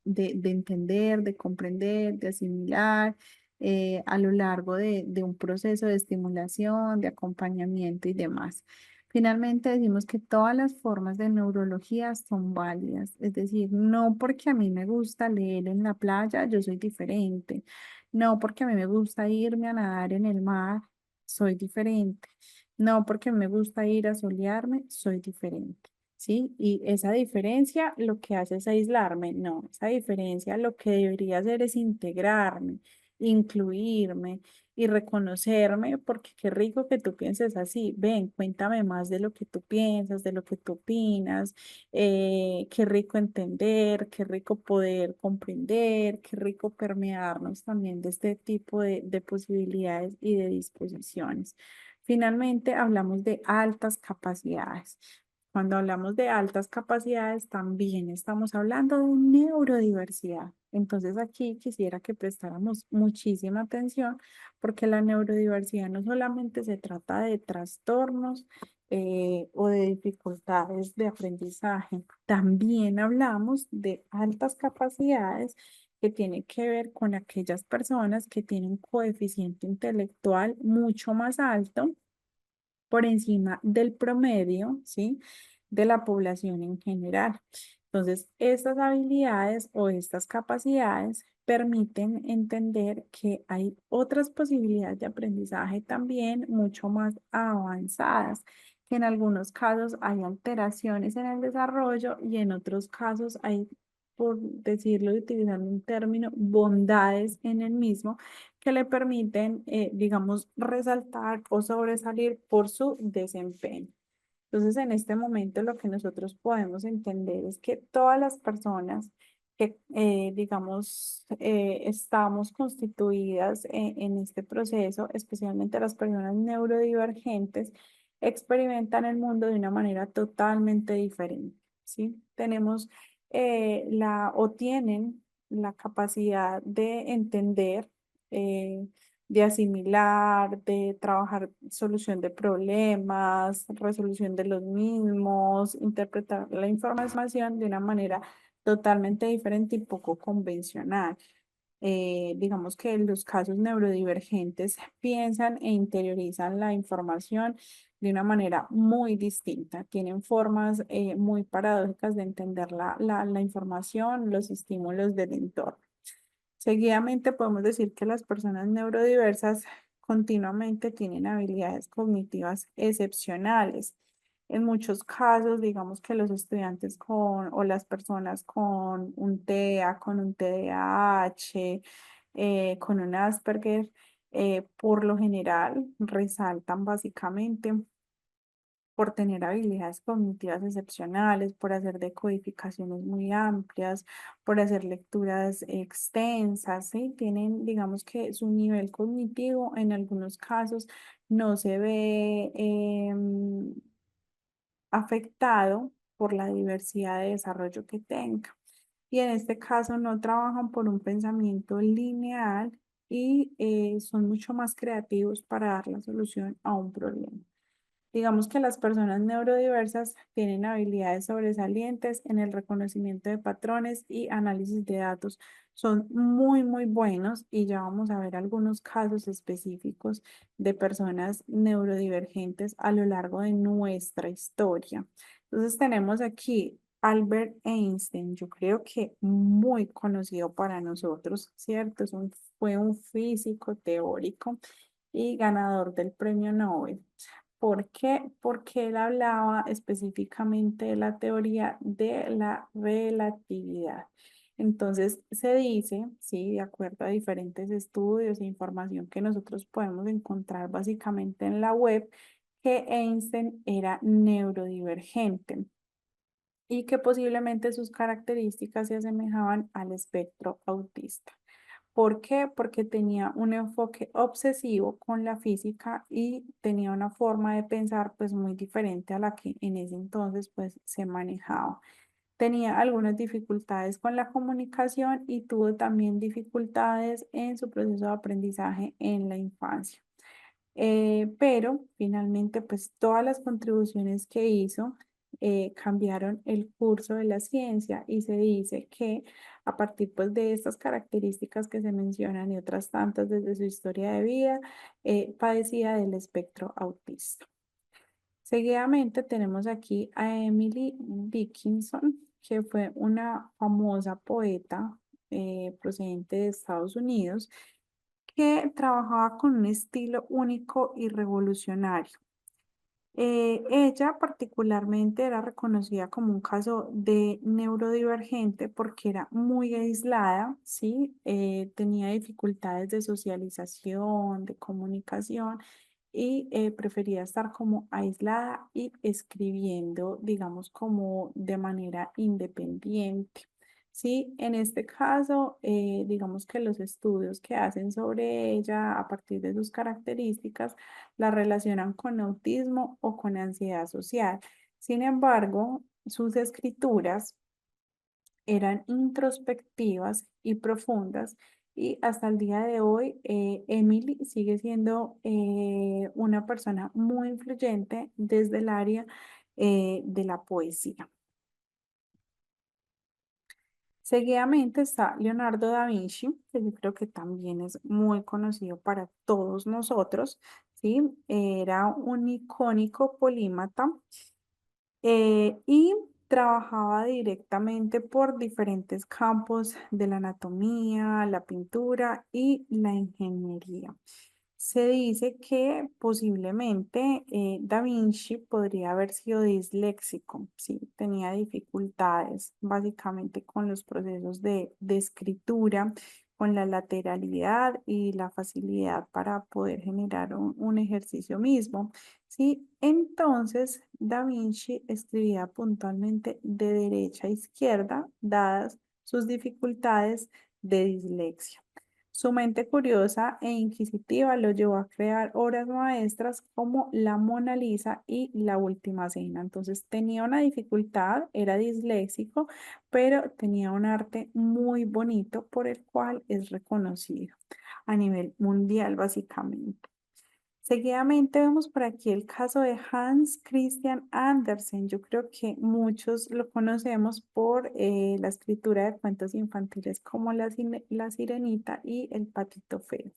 de entender, de comprender, de asimilar a lo largo de un proceso de estimulación, de acompañamiento y demás. Finalmente decimos que todas las formas de neurología son válidas, es decir, no porque a mí me gusta leer en la playa, yo soy diferente, no porque a mí me gusta irme a nadar en el mar, soy diferente, no porque me gusta ir a solearme, soy diferente. ¿Sí? Y esa diferencia lo que hace es aislarme, no, esa diferencia lo que debería hacer es integrarme, incluirme y reconocerme, porque qué rico que tú pienses así. Ven, cuéntame más de lo que tú piensas, de lo que tú opinas, qué rico entender, qué rico poder comprender, qué rico permearnos también de este tipo de posibilidades y de disposiciones. Finalmente, hablamos de altas capacidades. Cuando hablamos de altas capacidades, también estamos hablando de neurodiversidad. Entonces aquí quisiera que prestáramos muchísima atención porque la neurodiversidad no solamente se trata de trastornos o de dificultades de aprendizaje, también hablamos de altas capacidades que tienen que ver con aquellas personas que tienen un coeficiente intelectual mucho más alto por encima del promedio, ¿sí? De la población en general. Entonces, estas habilidades o estas capacidades permiten entender que hay otras posibilidades de aprendizaje también mucho más avanzadas, que en algunos casos hay alteraciones en el desarrollo y en otros casos hay, por decirlo y utilizando un término, bondades en el mismo que le permiten, digamos, resaltar o sobresalir por su desempeño. Entonces, en este momento lo que nosotros podemos entender es que todas las personas que, digamos, estamos constituidas en este proceso, especialmente las personas neurodivergentes, experimentan el mundo de una manera totalmente diferente, ¿sí? Tenemos o tienen la capacidad de entender, de asimilar, de trabajar solución de problemas, resolución de los mismos, interpretar la información de una manera totalmente diferente y poco convencional. Digamos que los casos neurodivergentes piensan e interiorizan la información de una manera muy distinta. Tienen formas muy paradójicas de entender la información, los estímulos del entorno. Seguidamente podemos decir que las personas neurodiversas continuamente tienen habilidades cognitivas excepcionales. En muchos casos, digamos que los estudiantes o las personas con un TEA, con un TDAH, con un Asperger, por lo general resaltan básicamente por tener habilidades cognitivas excepcionales, por hacer decodificaciones muy amplias, por hacer lecturas extensas, ¿sí? Tienen, digamos que su nivel cognitivo en algunos casos no se ve afectado por la diversidad de desarrollo que tenga. Y en este caso no trabajan por un pensamiento lineal y son mucho más creativos para dar la solución a un problema. Digamos que las personas neurodiversas tienen habilidades sobresalientes en el reconocimiento de patrones y análisis de datos. Son muy, muy buenos y ya vamos a ver algunos casos específicos de personas neurodivergentes a lo largo de nuestra historia. Entonces tenemos aquí Albert Einstein, yo creo que muy conocido para nosotros, ¿cierto? Fue un físico teórico y ganador del premio Nobel. ¿Por qué? Porque él hablaba específicamente de la teoría de la relatividad. Entonces se dice, sí, de acuerdo a diferentes estudios e información que nosotros podemos encontrar básicamente en la web, que Einstein era neurodivergente y que posiblemente sus características se asemejaban al espectro autista. ¿Por qué? Porque tenía un enfoque obsesivo con la física y tenía una forma de pensar pues muy diferente a la que en ese entonces pues se manejaba. Tenía algunas dificultades con la comunicación y tuvo también dificultades en su proceso de aprendizaje en la infancia. Pero finalmente pues todas las contribuciones que hizo cambiaron el curso de la ciencia y se dice que a partir pues, de estas características que se mencionan y otras tantas desde su historia de vida, padecía del espectro autista. Seguidamente tenemos aquí a Emily Dickinson, que fue una famosa poeta procedente de Estados Unidos, que trabajaba con un estilo único y revolucionario. Ella particularmente era reconocida como un caso de neurodivergente porque era muy aislada, ¿sí? Tenía dificultades de socialización, de comunicación y prefería estar como aislada y escribiendo, digamos, como de manera independiente. Sí, en este caso, digamos que los estudios que hacen sobre ella a partir de sus características la relacionan con autismo o con ansiedad social. Sin embargo, sus escrituras eran introspectivas y profundas y hasta el día de hoy Emily sigue siendo una persona muy influyente desde el área de la poesía. Seguidamente está Leonardo da Vinci, que yo creo que también es muy conocido para todos nosotros, ¿sí? Era un icónico polímata y trabajaba directamente por diferentes campos de la anatomía, la pintura y la ingeniería. Se dice que posiblemente Da Vinci podría haber sido disléxico, sí, tenía dificultades básicamente con los procesos de escritura, con la lateralidad y la facilidad para poder generar un ejercicio mismo, sí. Entonces, Da Vinci escribía puntualmente de derecha a izquierda, dadas sus dificultades de dislexia. Su mente curiosa e inquisitiva lo llevó a crear obras maestras como La Mona Lisa y La Última Cena. Entonces tenía una dificultad, era disléxico, pero tenía un arte muy bonito por el cual es reconocido a nivel mundial, básicamente. Seguidamente vemos por aquí el caso de Hans Christian Andersen. Yo creo que muchos lo conocemos por la escritura de cuentos infantiles como La Sirenita y El Patito Feo.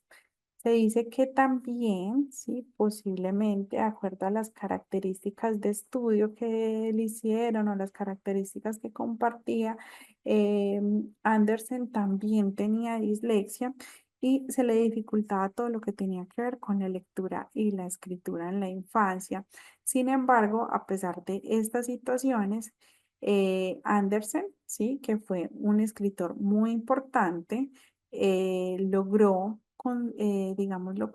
Se dice que también, sí, posiblemente, de acuerdo a las características de estudio que le hicieron o las características que compartía, Andersen también tenía dislexia y se le dificultaba todo lo que tenía que ver con la lectura y la escritura en la infancia. Sin embargo, a pesar de estas situaciones, Andersen, sí, que fue un escritor muy importante, logró, digámoslo,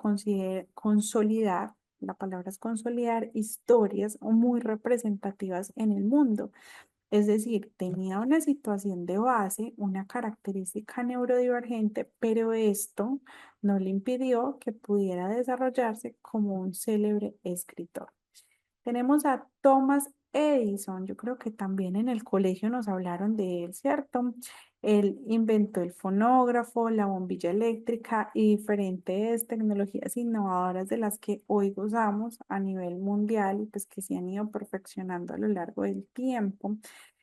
consolidar, la palabra es consolidar historias muy representativas en el mundo. Es decir, tenía una situación de base, una característica neurodivergente, pero esto no le impidió que pudiera desarrollarse como un célebre escritor. Tenemos a Thomas Edison. Yo creo que también en el colegio nos hablaron de él, ¿cierto? Él inventó el fonógrafo, la bombilla eléctrica y diferentes tecnologías innovadoras de las que hoy gozamos a nivel mundial y pues que se han ido perfeccionando a lo largo del tiempo.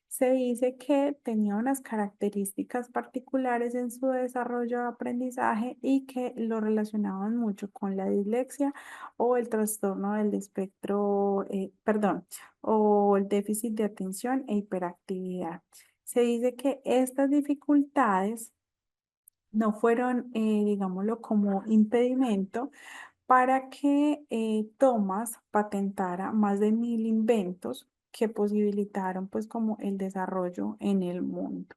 Se dice que tenía unas características particulares en su desarrollo de aprendizaje y que lo relacionaban mucho con la dislexia o el trastorno del espectro, perdón, o el déficit de atención e hiperactividad. Se dice que estas dificultades no fueron, digámoslo, como impedimento para que Thomas patentara más de 1000 inventos que posibilitaron pues como el desarrollo en el mundo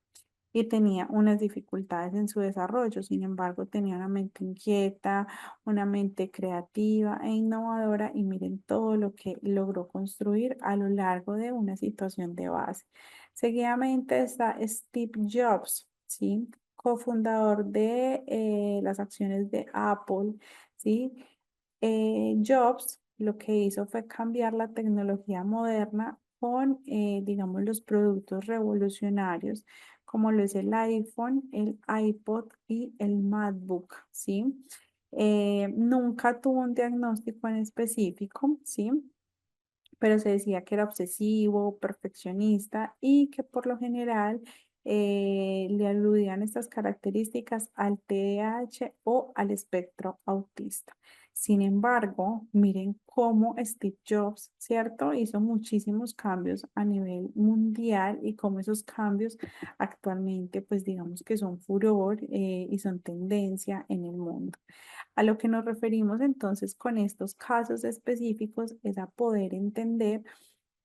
y tenía unas dificultades en su desarrollo. Sin embargo, tenía una mente inquieta, una mente creativa e innovadora y miren todo lo que logró construir a lo largo de una situación de base. Seguidamente está Steve Jobs, ¿sí? Cofundador de las acciones de Apple, ¿sí? Jobs lo que hizo fue cambiar la tecnología moderna con, digamos, los productos revolucionarios como lo es el iPhone, el iPod y el MacBook, ¿sí? Nunca tuvo un diagnóstico en específico, ¿sí? pero se decía que era obsesivo, perfeccionista y que por lo general le aludían estas características al TDAH o al espectro autista. Sin embargo, miren cómo Steve Jobs, ¿cierto? Hizo muchísimos cambios a nivel mundial y cómo esos cambios actualmente, pues digamos que son furor y son tendencia en el mundo. A lo que nos referimos entonces con estos casos específicos es a poder entender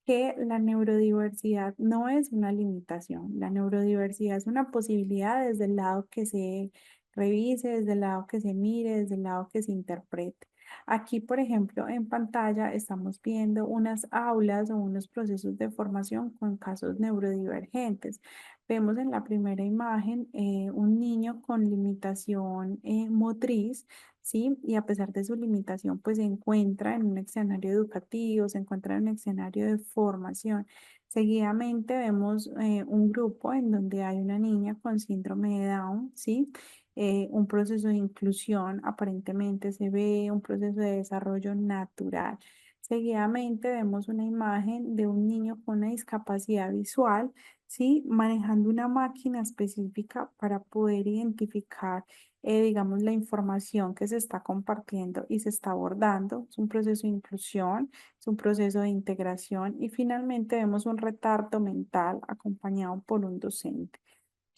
que la neurodiversidad no es una limitación. La neurodiversidad es una posibilidad desde el lado que se revise, desde el lado que se mire, desde el lado que se interprete. Aquí, por ejemplo, en pantalla estamos viendo unas aulas o unos procesos de formación con casos neurodivergentes. Vemos en la primera imagen un niño con limitación motriz, ¿sí? Y a pesar de su limitación, pues se encuentra en un escenario educativo, se encuentra en un escenario de formación. Seguidamente vemos un grupo en donde hay una niña con síndrome de Down, ¿sí? Un proceso de inclusión, aparentemente se ve un proceso de desarrollo natural. Seguidamente vemos una imagen de un niño con una discapacidad visual, ¿sí? Manejando una máquina específica para poder identificar digamos, la información que se está compartiendo y se está abordando. Es un proceso de inclusión, es un proceso de integración y finalmente vemos un retardo mental acompañado por un docente.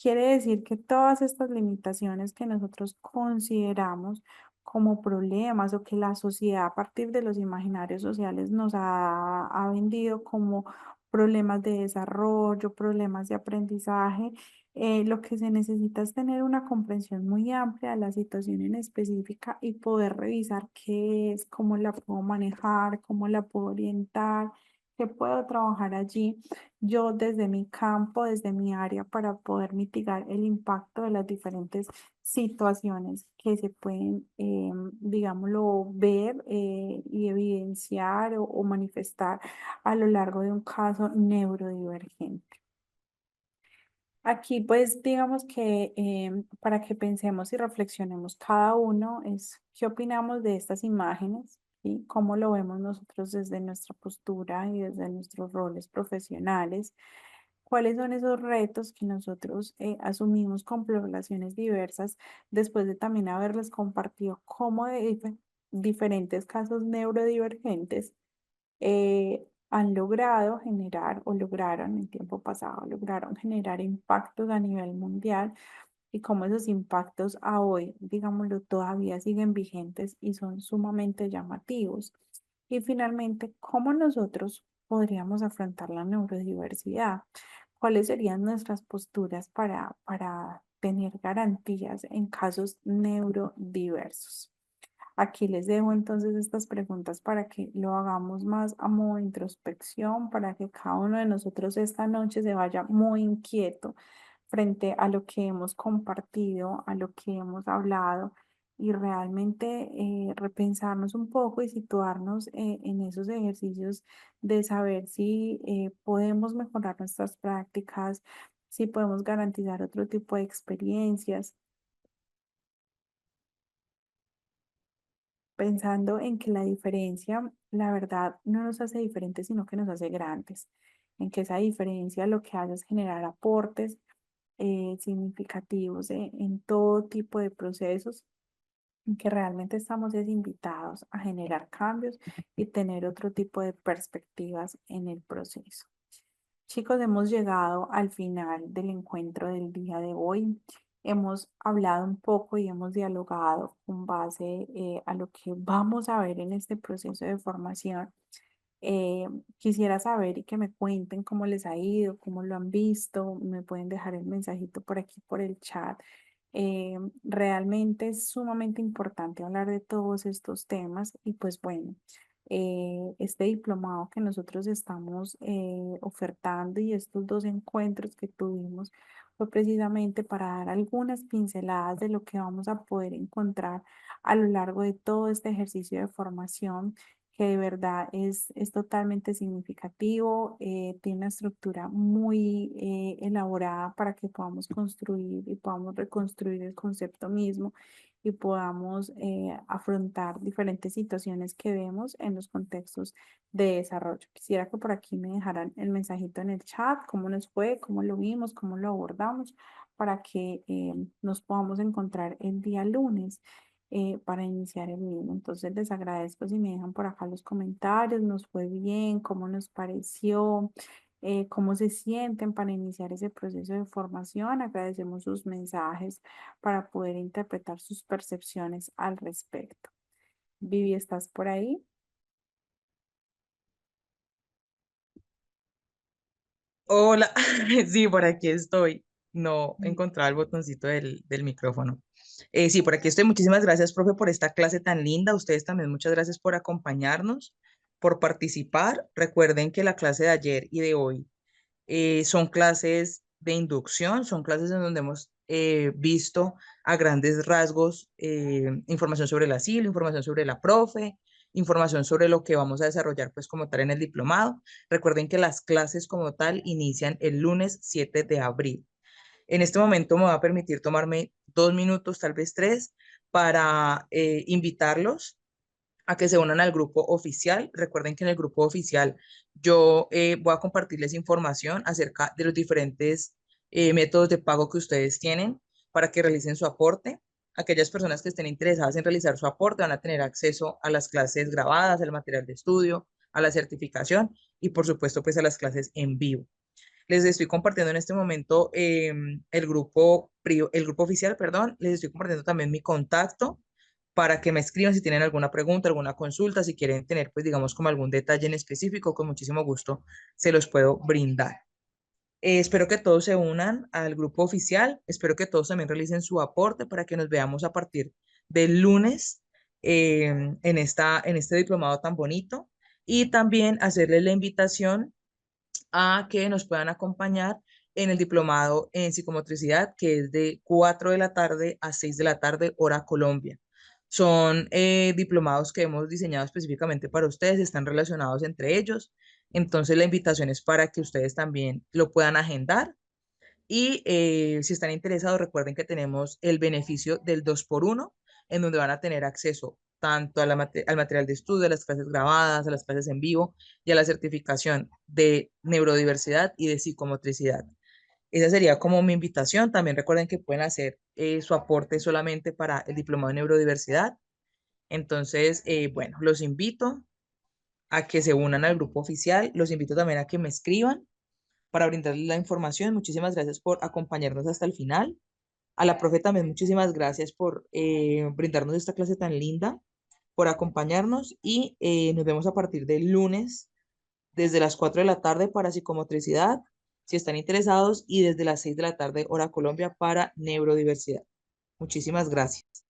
Quiere decir que todas estas limitaciones que nosotros consideramos como problemas o que la sociedad a partir de los imaginarios sociales nos ha vendido como problemas de desarrollo, problemas de aprendizaje, lo que se necesita es tener una comprensión muy amplia de la situación en específica y poder revisar qué es, cómo la puedo manejar, cómo la puedo orientar, qué puedo trabajar allí yo desde mi campo, desde mi área, para poder mitigar el impacto de las diferentes situaciones que se pueden, digámoslo, ver y evidenciar o manifestar a lo largo de un caso neurodivergente. Aquí, pues, digamos que para que pensemos y reflexionemos cada uno es qué opinamos de estas imágenes, ¿sí? ¿Cómo lo vemos nosotros desde nuestra postura y desde nuestros roles profesionales? ¿Cuáles son esos retos que nosotros asumimos con poblaciones diversas después de también haberles compartido cómo de diferentes casos neurodivergentes han logrado generar o lograron en tiempo pasado, lograron generar impactos a nivel mundial y cómo esos impactos a hoy, digámoslo, todavía siguen vigentes y son sumamente llamativos? Y finalmente, ¿cómo nosotros podríamos afrontar la neurodiversidad? ¿Cuáles serían nuestras posturas para tener garantías en casos neurodiversos? Aquí les dejo entonces estas preguntas para que lo hagamos más a modo de introspección, para que cada uno de nosotros esta noche se vaya muy inquieto frente a lo que hemos compartido, a lo que hemos hablado y realmente repensarnos un poco y situarnos en esos ejercicios de saber si podemos mejorar nuestras prácticas, si podemos garantizar otro tipo de experiencias pensando en que la diferencia, la verdad, no nos hace diferentes, sino que nos hace grandes, en que esa diferencia lo que hace es generar aportes significativos en todo tipo de procesos, en que realmente estamos es invitados a generar cambios y tener otro tipo de perspectivas en el proceso. Chicos, hemos llegado al final del encuentro del día de hoy. Hemos hablado un poco y hemos dialogado con base a lo que vamos a ver en este proceso de formación. Eh, Quisiera saber y que me cuenten cómo les ha ido, cómo lo han visto. Me pueden dejar el mensajito por aquí, por el chat. Realmente es sumamente importante hablar de todos estos temas y pues bueno, este diplomado que nosotros estamos ofertando y estos dos encuentros que tuvimos fue precisamente para dar algunas pinceladas de lo que vamos a poder encontrar a lo largo de todo este ejercicio de formación que de verdad es totalmente significativo, tiene una estructura muy elaborada para que podamos construir y podamos reconstruir el concepto mismo y podamos afrontar diferentes situaciones que vemos en los contextos de desarrollo. Quisiera que por aquí me dejaran el mensajito en el chat, cómo nos fue, cómo lo vimos, cómo lo abordamos, para que nos podamos encontrar el día lunes para iniciar el mismo. Entonces les agradezco si me dejan por acá los comentarios, nos fue bien, cómo nos pareció, cómo se sienten para iniciar ese proceso de formación. Agradecemos sus mensajes para poder interpretar sus percepciones al respecto. Vivi, ¿estás por ahí? Hola, sí, por aquí estoy. No encontraba el botoncito del micrófono. Sí, por aquí estoy. Muchísimas gracias, profe, por esta clase tan linda. Ustedes también, muchas gracias por acompañarnos, por participar. Recuerden que la clase de ayer y de hoy son clases de inducción, son clases en donde hemos visto a grandes rasgos información sobre el asilo, información sobre la profe, información sobre lo que vamos a desarrollar pues como tal en el diplomado. Recuerden que las clases como tal inician el lunes 7 de abril. En este momento me va a permitir tomarme 2 minutos, tal vez 3, para invitarlos a que se unan al grupo oficial. Recuerden que en el grupo oficial yo voy a compartirles información acerca de los diferentes métodos de pago que ustedes tienen para que realicen su aporte. Aquellas personas que estén interesadas en realizar su aporte van a tener acceso a las clases grabadas, al material de estudio, a la certificación y por supuesto pues a las clases en vivo. Les estoy compartiendo en este momento el grupo oficial, perdón, les estoy compartiendo también mi contacto para que me escriban si tienen alguna pregunta, alguna consulta, si quieren tener, pues digamos, como algún detalle en específico, con muchísimo gusto se los puedo brindar. Espero que todos se unan al grupo oficial, espero que todos también realicen su aporte para que nos veamos a partir del lunes en este diplomado tan bonito y también hacerles la invitación a que nos puedan acompañar en el diplomado en psicomotricidad, que es de 4 de la tarde a 6 de la tarde, hora Colombia. Son diplomados que hemos diseñado específicamente para ustedes, están relacionados entre ellos. Entonces la invitación es para que ustedes también lo puedan agendar y si están interesados, recuerden que tenemos el beneficio del 2x1, en donde van a tener acceso tanto a al material de estudio, a las clases grabadas, a las clases en vivo y a la certificación de neurodiversidad y de psicomotricidad. Esa sería como mi invitación. También recuerden que pueden hacer su aporte solamente para el diplomado de neurodiversidad. Entonces, bueno, los invito a que se unan al grupo oficial. Los invito también a que me escriban para brindarles la información. Muchísimas gracias por acompañarnos hasta el final. A la profe también muchísimas gracias por brindarnos esta clase tan linda, por acompañarnos y nos vemos a partir del lunes desde las 4 de la tarde para psicomotricidad, si están interesados, y desde las 6 de la tarde hora Colombia para neurodiversidad. Muchísimas gracias.